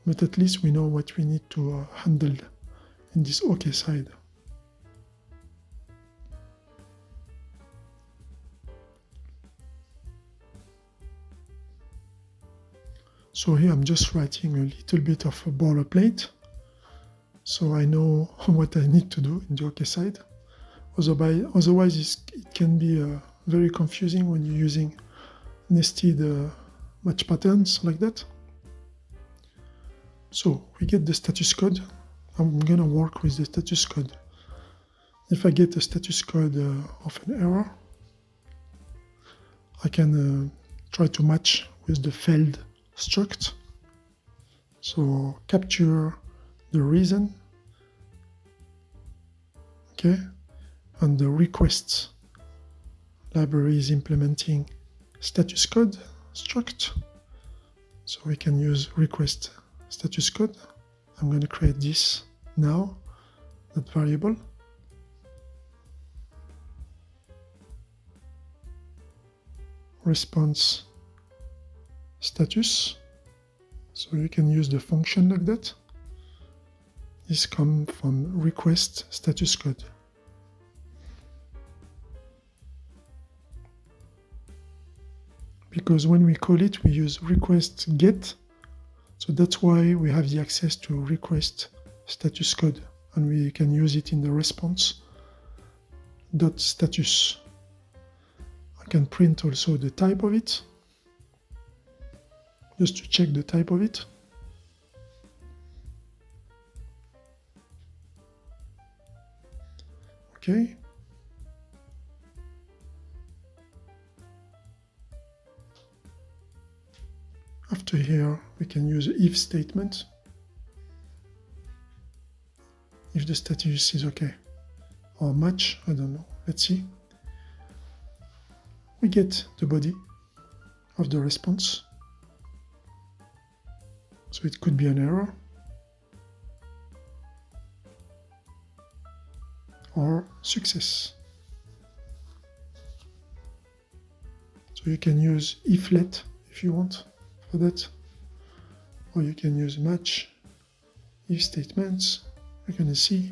but at least we know what we need to handle in this OK side. So here I'm just writing a little bit of a boilerplate, so I know what I need to do in the OK side. Otherwise it can be very confusing when you're using nested match patterns like that. So we get the status code. I'm gonna work with the status code. If I get a status code of an error, I can try to match with the failed struct. So capture the reason, okay, and the request library is implementing status code struct. So we can use request status code. I'm going to create this now, that variable. Response status. So you can use the function like that. This comes from request status code. Because when we call it, we use request get. So that's why we have the access to request status code, and we can use it in the response dot status. I can print also the type of it, just to check the type of it. Okay. After here, we can use an if statement. If the status is okay. Or match, I don't know. Let's see. We get the body of the response. So it could be an error. Or success. So you can use if-let if you want for that. Or you can use match, if statements. You're going to see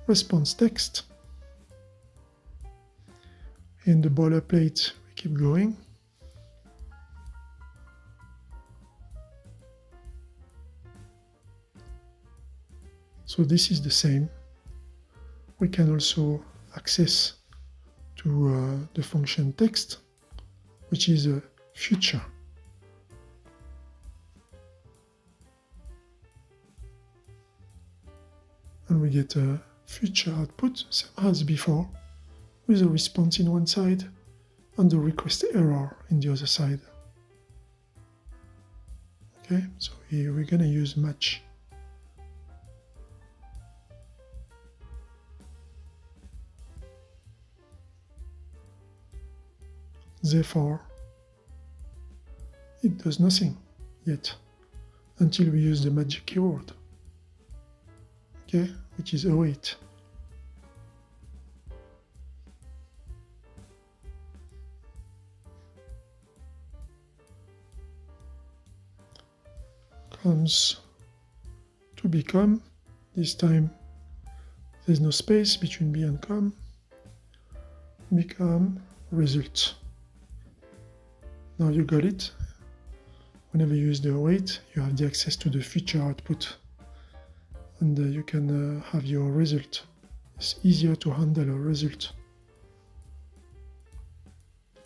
response text. In the boilerplate, we keep going. So this is the same. We can also access to the function text, which is a future. And we get a future output, same as before, with a response in one side and the request error in the other side. Okay, so here we're going to use match. Therefore, it does nothing yet until we use the magic keyword, okay, which is await. Comes to become. This time there's no space between be and come. Become result. Now you got it. Whenever you use the await, you have the access to the future output, and you can have your result. It's easier to handle a result.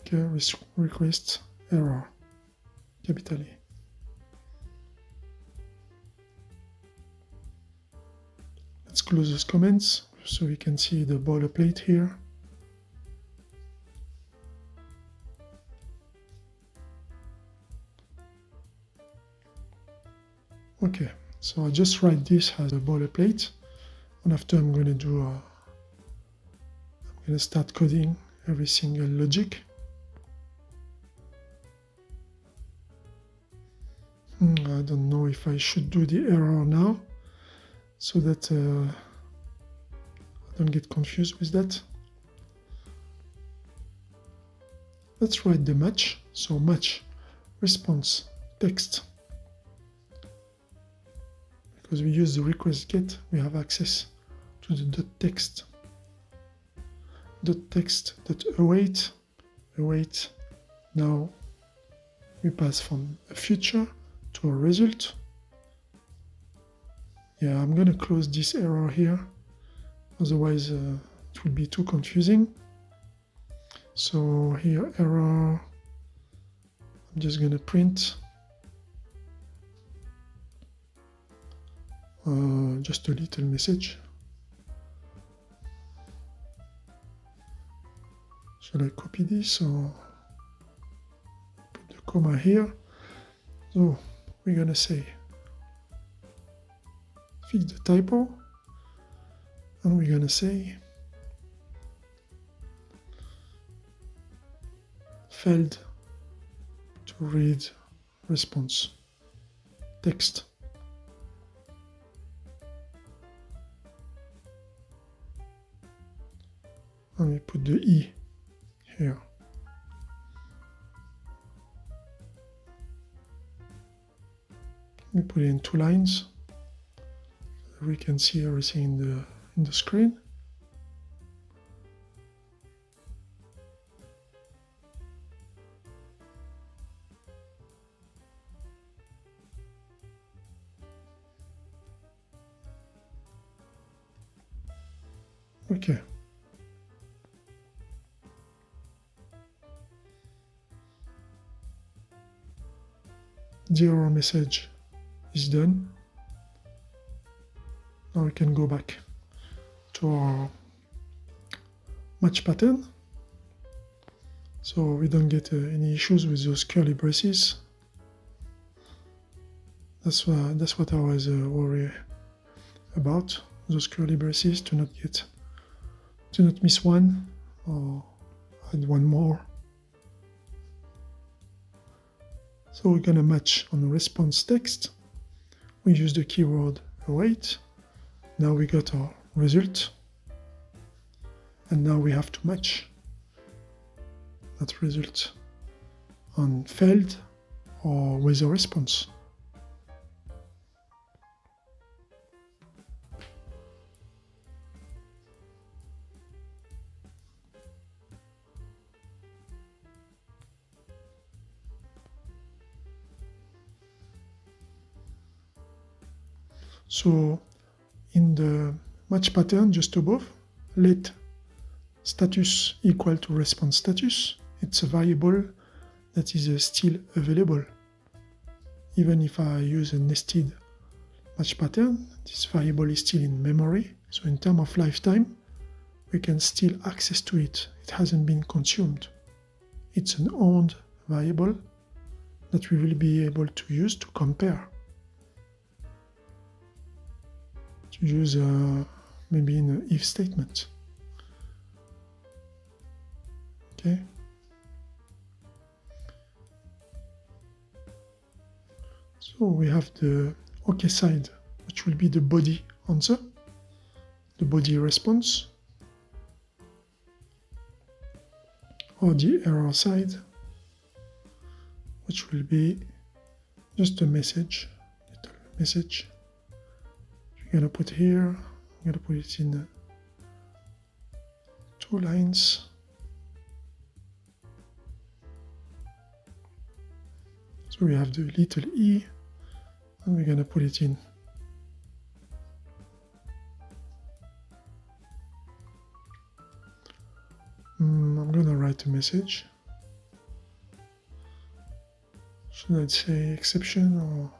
Okay, request error, capital E. Let's close those comments so we can see the boilerplate here. Okay, so I just write this as a boilerplate, and after I'm going to start coding every single logic. I don't know if I should do the error now, so that I don't get confused with that. Let's write the match. So match response text. Because we use the request get, we have access to the .text. .text.await. Await. Now we pass from a future to a result. Yeah, I'm going to close this error here. Otherwise, it will be too confusing. So here, error. I'm just going to print just a little message. Shall I copy this or put the comma here? So we're going to say fix the typo, and we're going to say failed to read response text. And we put the E here. We put it in 2 lines. We can see everything in the screen. Okay. The error message is done. Now we can go back to our match pattern. So we don't get any issues with those curly braces. That's what I was worried about, those curly braces, to not miss one or add one more. So we're gonna match on the response text. We use the keyword await. Now we got our result, and now we have to match that result on failed or with a response. So in the match pattern just above, let status equal to response status. It's a variable that is still available. Even if I use a nested match pattern, this variable is still in memory. So in terms of lifetime, we can still access to it. It hasn't been consumed. It's an owned variable that we will be able to use to compare. To use maybe in an if statement. Okay. So we have the OK side, which will be the body answer, the body response, or the error side, which will be just a message, little message. We're gonna put here, I'm gonna put it in 2 lines. So we have the little e, and we're gonna put it in. I'm gonna write a message. Should I say exception or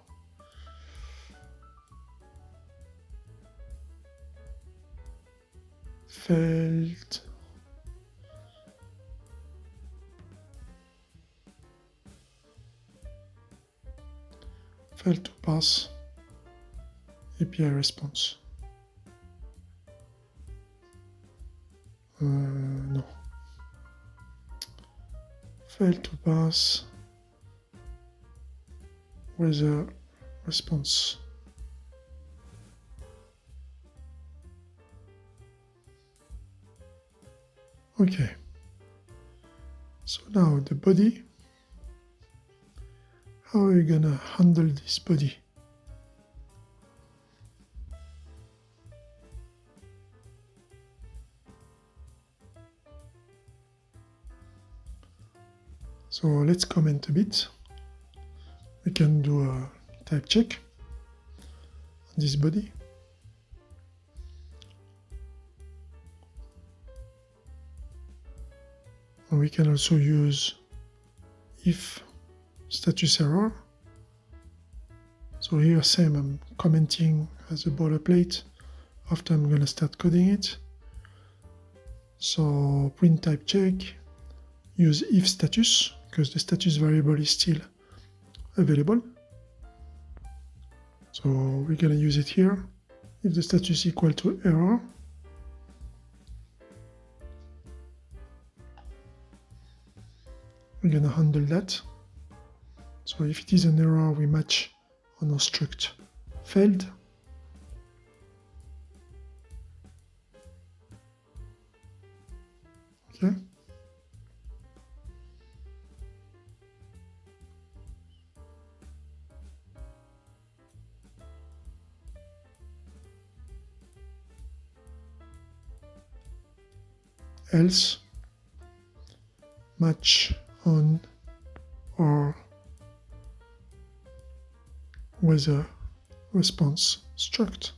failed? Failed to pass API response. No. Failed to pass with a response. Okay. So now the body. How are we gonna handle this body? So let's comment a bit. We can do a type check on this body. And we can also use if status error. So here same, I'm commenting as a boilerplate after I'm gonna start coding it. So print type check, use if status because the status variable is still available. So we're gonna use it here. If the status equal to error, we're gonna handle that. So if it is an error, we match on our struct failed. Okay. Else match on or with a response struct.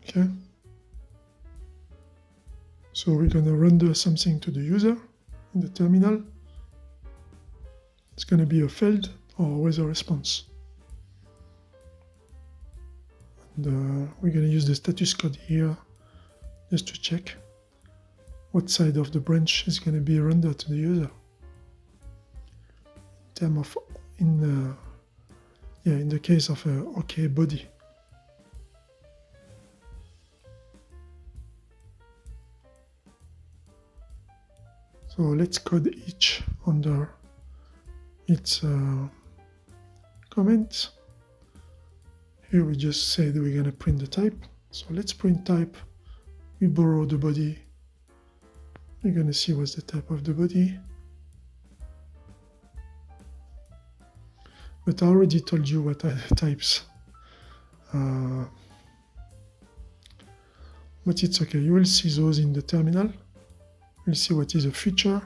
Okay. So we're gonna render something to the user in the terminal. It's gonna be a failed or with a response. And we're gonna use the status code here just to check what side of the branch is gonna be rendered to the user. term of in the case of a OK body. So let's code each under its comment. Here we just said we're going to print the type. So let's print type. We borrow the body. We're going to see what's the type of the body. But I already told you what are the types. But it's okay. You will see those in the terminal. We'll see what is a feature.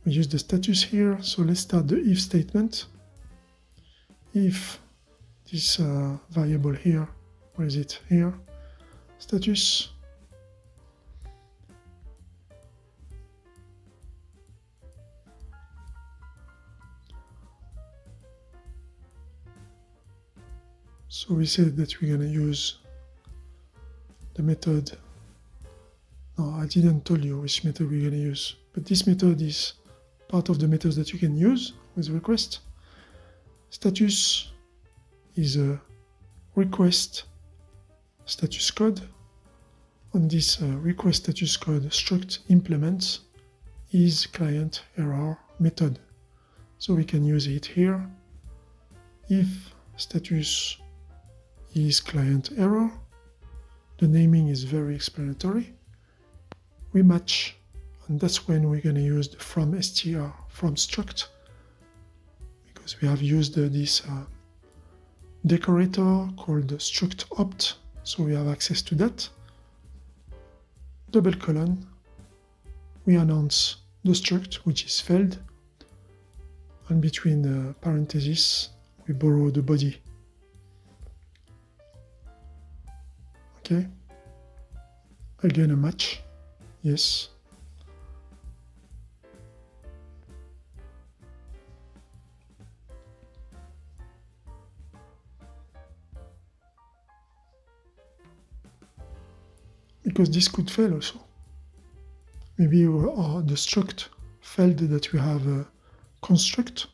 We use the status here. So let's start the if statement. If this variable here, where is it? Here, status. So we said that we're going to use the method. No, I didn't tell you which method we're going to use, but this method is part of the methods that you can use with Reqwest. Status is a request status code. On this request status code, struct implements is client error method. So we can use it here. If status is client error, the naming is very explanatory. We match, and that's when we're going to use the from str from struct, because we have used this decorator called struct opt, so we have access to that. Double colon, we announce the struct, which is failed, and between the parentheses we borrow the body. Okay, again a match, yes. Because this could fail also. Maybe the struct failed that we have a construct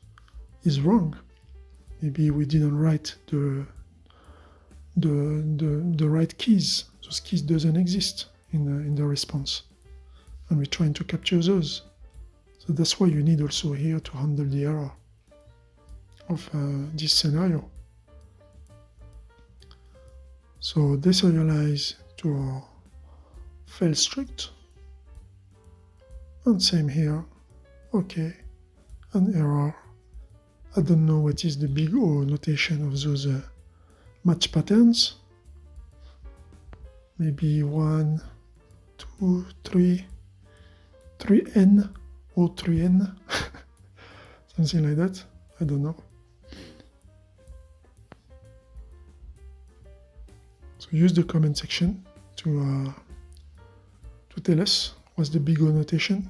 is wrong. Maybe we didn't write the right keys. Those keys doesn't exist in the response, and we're trying to capture those. So that's why you need also here to handle the error of this scenario. So deserialize to our fail struct, and same here. Okay, an error. I don't know what is the big O notation of those match patterns. Maybe 1, 2, 3, 3n or 3n, something like that. I don't know. So use the comment section to tell us what's the big O notation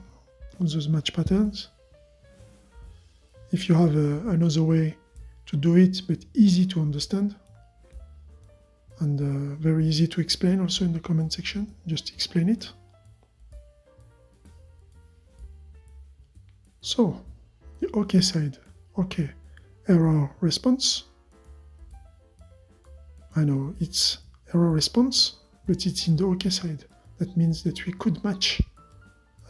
of those match patterns. If you have another way to do it, but easy to understand, and very easy to explain also in the comment section, just explain it. So, the OK side, OK, error response. I know it's error response, but it's in the OK side. That means that we could match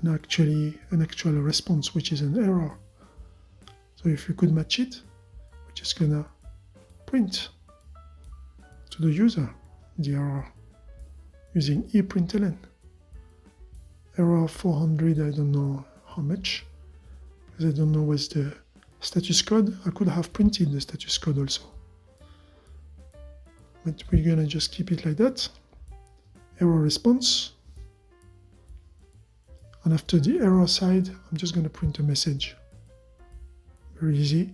an actual response, which is an error. So if we could match it, we're just gonna print to the user the error using eprintln. Error 400, I don't know how much, because I don't know what's the status code. I could have printed the status code also, but we're gonna just keep it like that. Error response, and after the error side, I'm just gonna print a message. Very easy.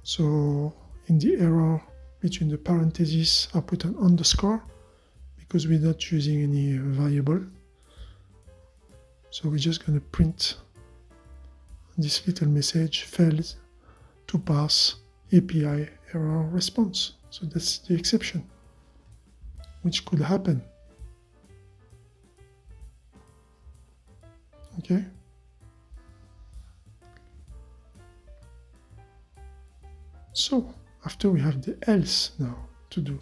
So in the error, between the parentheses, I put an underscore because we're not using any variable. So we're just going to print this little message, fails to pass API error response. So that's the exception, which could happen. Okay. So after we have the else now to do.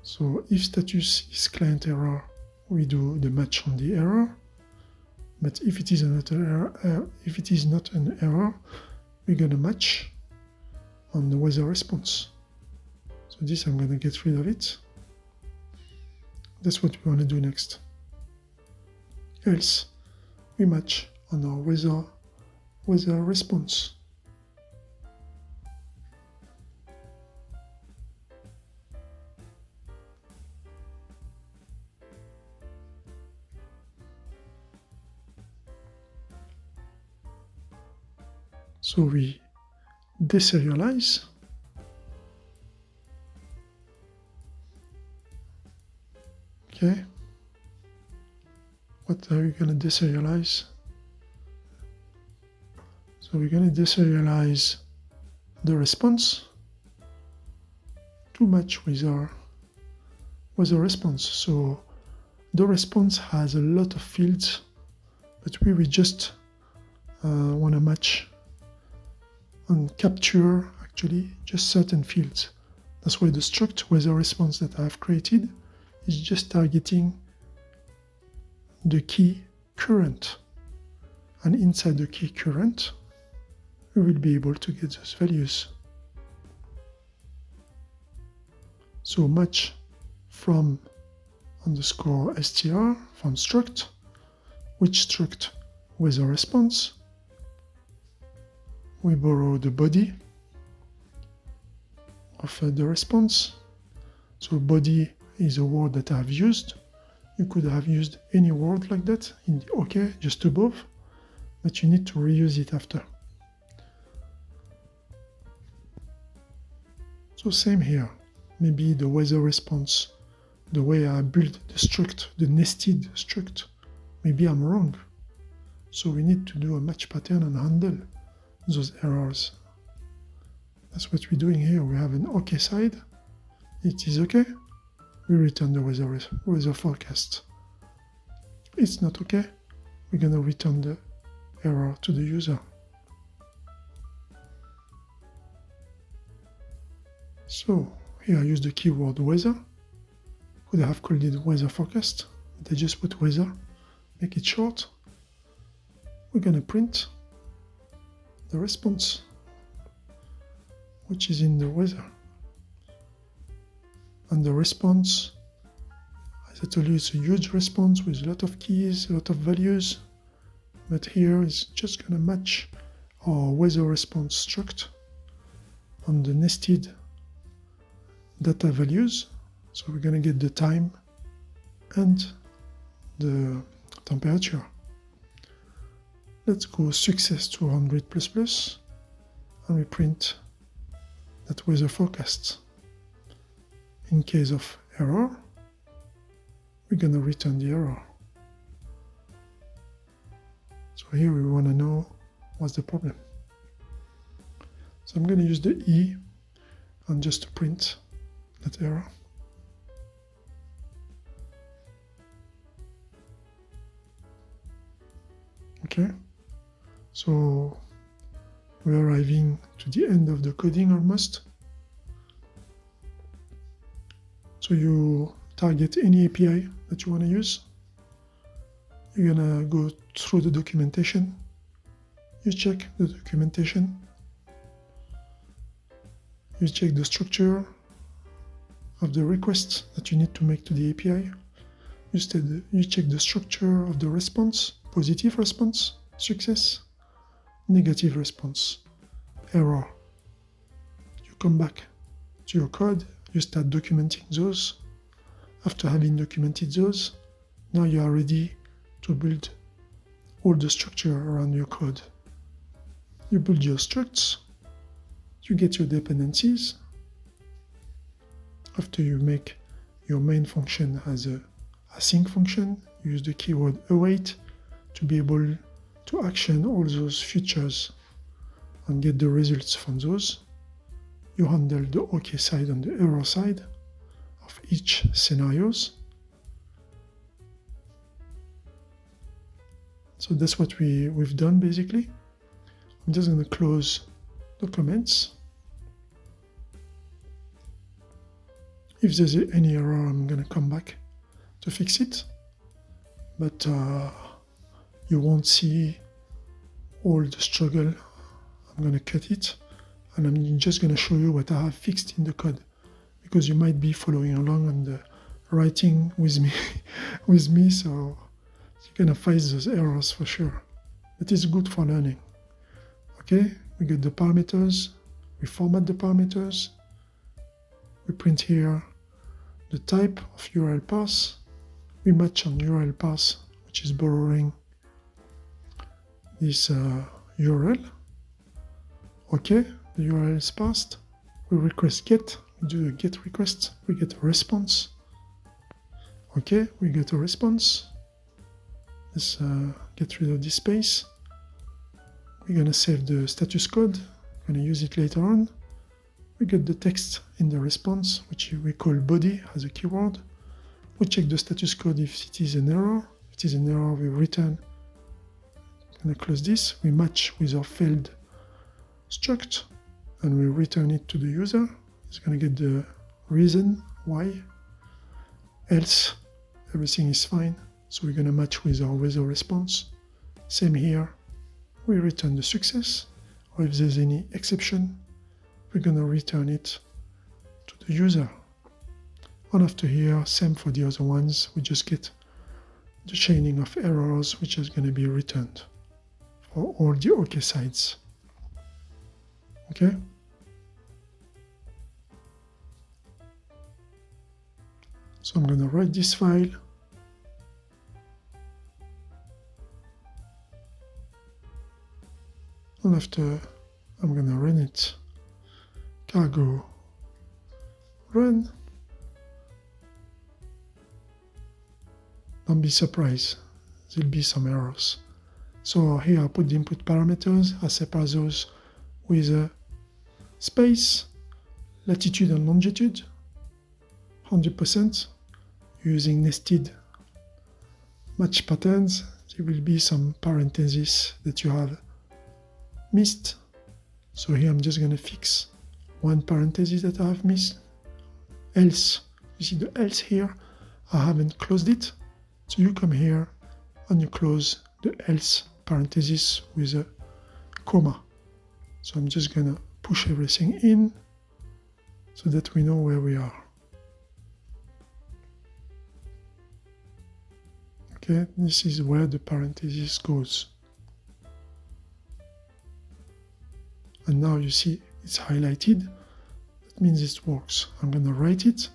So if status is client error, we do the match on the error. But if it is not an error, we're gonna match on the weather response. So this, I'm gonna get rid of it. That's what we want to do next. Else, we match on our weather response. So we deserialize. Okay. What are we going to deserialize? So we're going to deserialize the response to match with our response. So the response has a lot of fields, but we just want to match and capture actually just certain fields. That's why the struct weather response that I've created is just targeting the key current. And inside the key current, we will be able to get those values. So match from underscore str from struct, which struct weather response. We borrow the body of the response. So body is a word that I've used. You could have used any word like that in the OK just above, but you need to reuse it after. So same here. Maybe the weather response, the way I built the struct, the nested struct, maybe I'm wrong. So we need to do a match pattern and handle those errors. That's what we're doing here. We have an OK side. It is OK. We return the weather forecast. It's not OK. We're going to return the error to the user. So here I use the keyword weather. Could have called it weather forecast, but I just put weather, make it short. We're going to print the response, which is in the weather. And the response, as I told you, it's a huge response with a lot of keys, a lot of values. But here it's just going to match our weather response struct on the nested data values. So we're going to get the time and the temperature. Let's go success 200++, and we print that weather forecast. In case of error, we're going to return the error. So here we want to know what's the problem. So I'm going to use the E and just to print that error. Okay, so we're arriving to the end of the coding almost. So you target any API that you want to use. You're going to go through the documentation. You check the documentation. You check the structure of the requests that you need to make to the API. You check the structure of the response, positive response, success, negative response, error. You come back to your code, you start documenting those. After having documented those, now you are ready to build all the structure around your code. You build your structs, you get your dependencies. After you make your main function as a async function, you use the keyword await to be able to action all those features and get the results from those. You handle the OK side and the error side of each scenarios. So that's what we've done basically. I'm just going to close the comments. If there's any error, I'm going to come back to fix it. But you won't see all the struggle. I'm going to cut it, and I'm just going to show you what I have fixed in the code, because you might be following along and writing with me, so you're going to find those errors for sure. It is good for learning. Okay, we get the parameters, we format the parameters, we print here the type of URL parse, we match on URL parse, which is borrowing this URL. Okay, the URL is passed, we request get, we do a get request, we get a response. Okay, we get a response. Let's get rid of this space. We're going to save the status code. We're going to use it later on. We get the text in the response, which we call body as a keyword. We check the status code if it is an error. If it is an error, we return. I'm going to close this. We match with our failed struct, and we return it to the user. It's going to get the reason why. Else, everything is fine. So we're going to match with our weather response. Same here. We return the success, or if there's any exception, we're going to return it to the user. And after here, same for the other ones, we just get the chaining of errors, which is going to be returned for all the OK sides. Okay? So I'm going to write this file. And after, I'm going to run it. Cargo run. Don't be surprised, there'll be some errors. So here I put the input parameters. I separate those with a space, latitude and longitude, 100%, using nested match patterns. There will be some parentheses that you have missed. So here I'm just going to fix one parenthesis that I have missed. Else, you see the else here, I haven't closed it. So you come here and you close the else parenthesis with a comma. So I'm just going to push everything in so that we know where we are. Okay, this is where the parenthesis goes. And now you see it's highlighted. That means it works. I'm going to write it.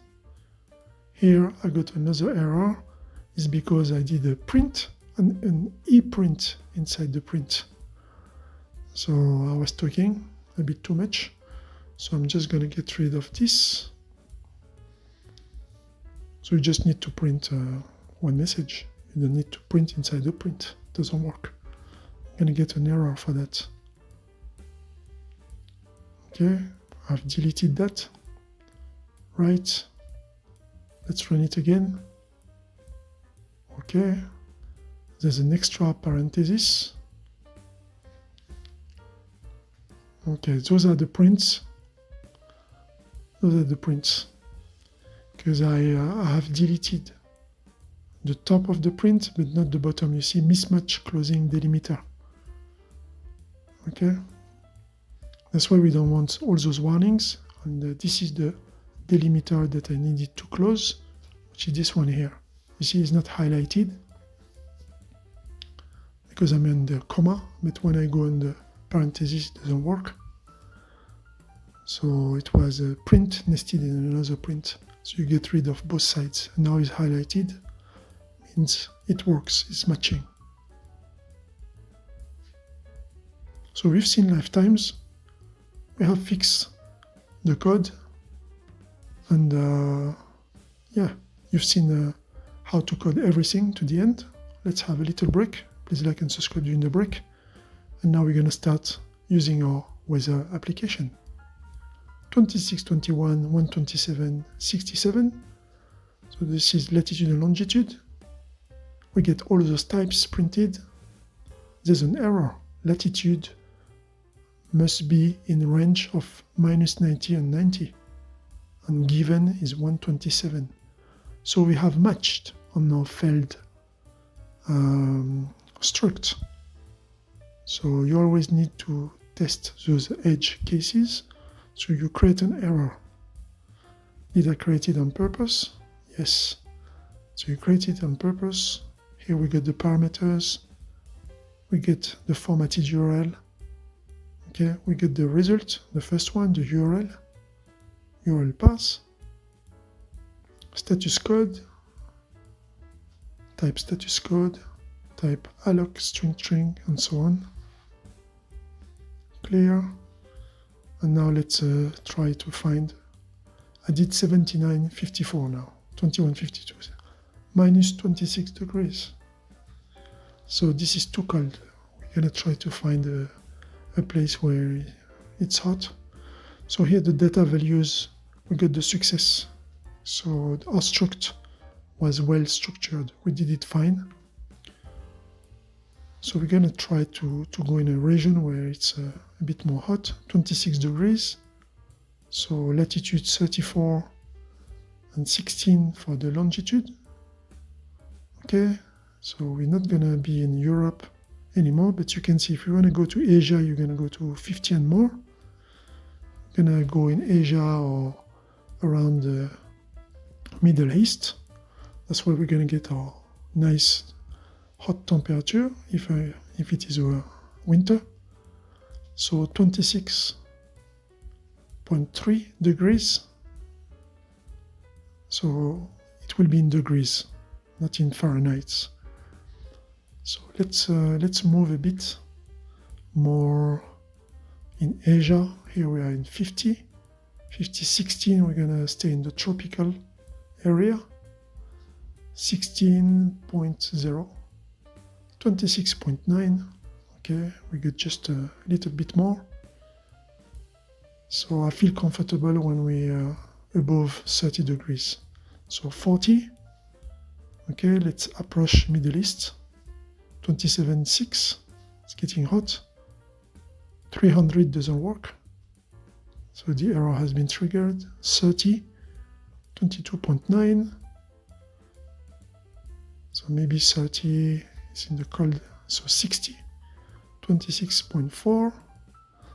Here I got another error. It's because I did a print and an e-print inside the print. So I was talking a bit too much. So I'm just going to get rid of this. So you just need to print one message. You don't need to print inside the print. It doesn't work. I'm going to get an error for that. Okay, I've deleted that. Right. Let's run it again. Okay. There's an extra parenthesis. Okay, those are the prints. Those are the prints. Because I have deleted the top of the print, but not the bottom. You see mismatch closing delimiter. Okay. That's why we don't want all those warnings. And this is the delimiter that I needed to close, which is this one here. You see it's not highlighted because I'm in the comma, but when I go in the parenthesis, it doesn't work. So it was a print nested in another print. So you get rid of both sides. And now it's highlighted, means it works, it's matching. So we've seen lifetimes. We have fixed the code, and yeah, you've seen how to code everything to the end. Let's have a little break. Please like and subscribe during the break. And now we're going to start using our weather application. 26, 21, 127, 67. So this is latitude and longitude. We get all those types printed. there's an error. Latitude must be in range of -90 and 90, and given is 127. So we have matched on our failed struct. So you always need to test those edge cases. So you create an error. Did I create it on purpose? Yes. So you create it on purpose. Here we get the parameters. We get the formatted URL. Okay, we get the result, the first one, the URL path, status code, type status code, type alloc string, and so on. Clear. And now let's try to find, I did 79.54 now, 21.52, minus 26 degrees. So this is too cold. We're gonna try to find a place where it's hot. So here the data values, we got the success. So our struct was well structured. We did it fine. So we're gonna try to go in a region where it's a bit more hot, 26 degrees. So latitude 34 and 16 for the longitude. Okay, so we're not gonna be in Europe anymore, but you can see if you wanna go to Asia, you're gonna go to 50 and more. You're gonna go in Asia or around the Middle East. That's where we're gonna get our nice hot temperature if it is winter. So 26.3 degrees. So it will be in degrees, not in Fahrenheit. So let's move a bit more in Asia. Here we are in 50, 16. We're gonna stay in the tropical area. 16.0. 26.9. Okay, we get just a little bit more. So I feel comfortable when we are above 30 degrees. So 40. Okay, let's approach Middle East. 27.6. It's getting hot. 300 doesn't work. So the error has been triggered. 30. 22.9. So maybe 30 is in the cold, so 60, 26.4.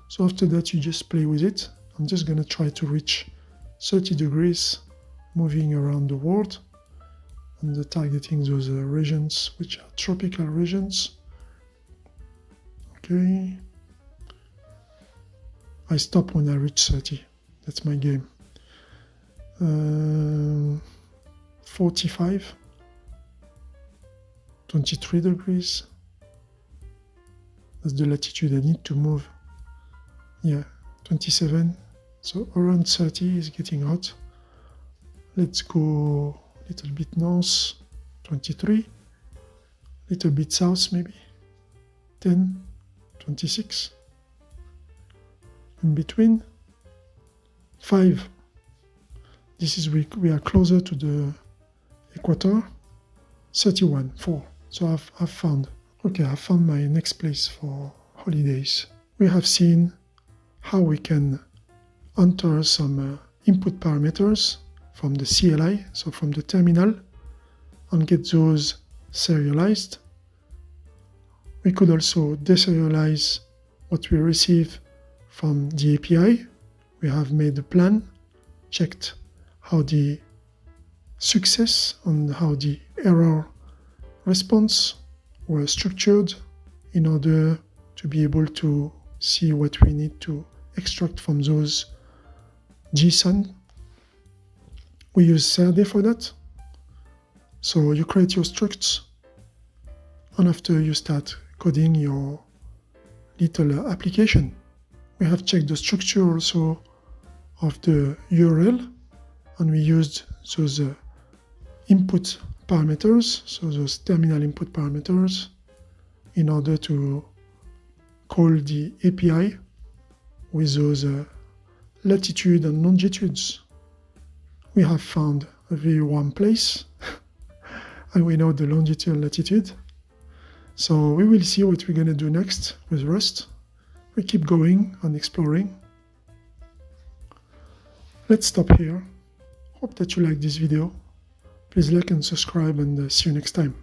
So after that, you just play with it. I'm just gonna try to reach 30 degrees, moving around the world, and targeting those regions, which are tropical regions. Okay. I stop when I reach 30. That's my game. 45. 23 degrees. That's the latitude I need to move. Yeah, 27. So around 30 is getting hot. Let's go a little bit north. 23. Little bit south maybe. 10. 26. In between. 5. This is we are closer to the equator. 31. 4. So I've found my next place for holidays. We have seen how we can enter some input parameters from the CLI, so from the terminal, and get those serialized. We could also deserialize what we receive from the API. We have made a plan, checked how the success and how the error response were structured in order to be able to see what we need to extract from those JSON. We use CRD for that. So you create your structs, and after you start coding your little application. We have checked the structure also of the URL, and we used those input parameters, so those terminal input parameters, in order to call the API with those latitude and longitudes. We have found a very warm place and we know the longitude and latitude. So we will see what we're going to do next with Rust. We keep going and exploring. Let's stop here. Hope that you like this video. Please like and subscribe, and see you next time.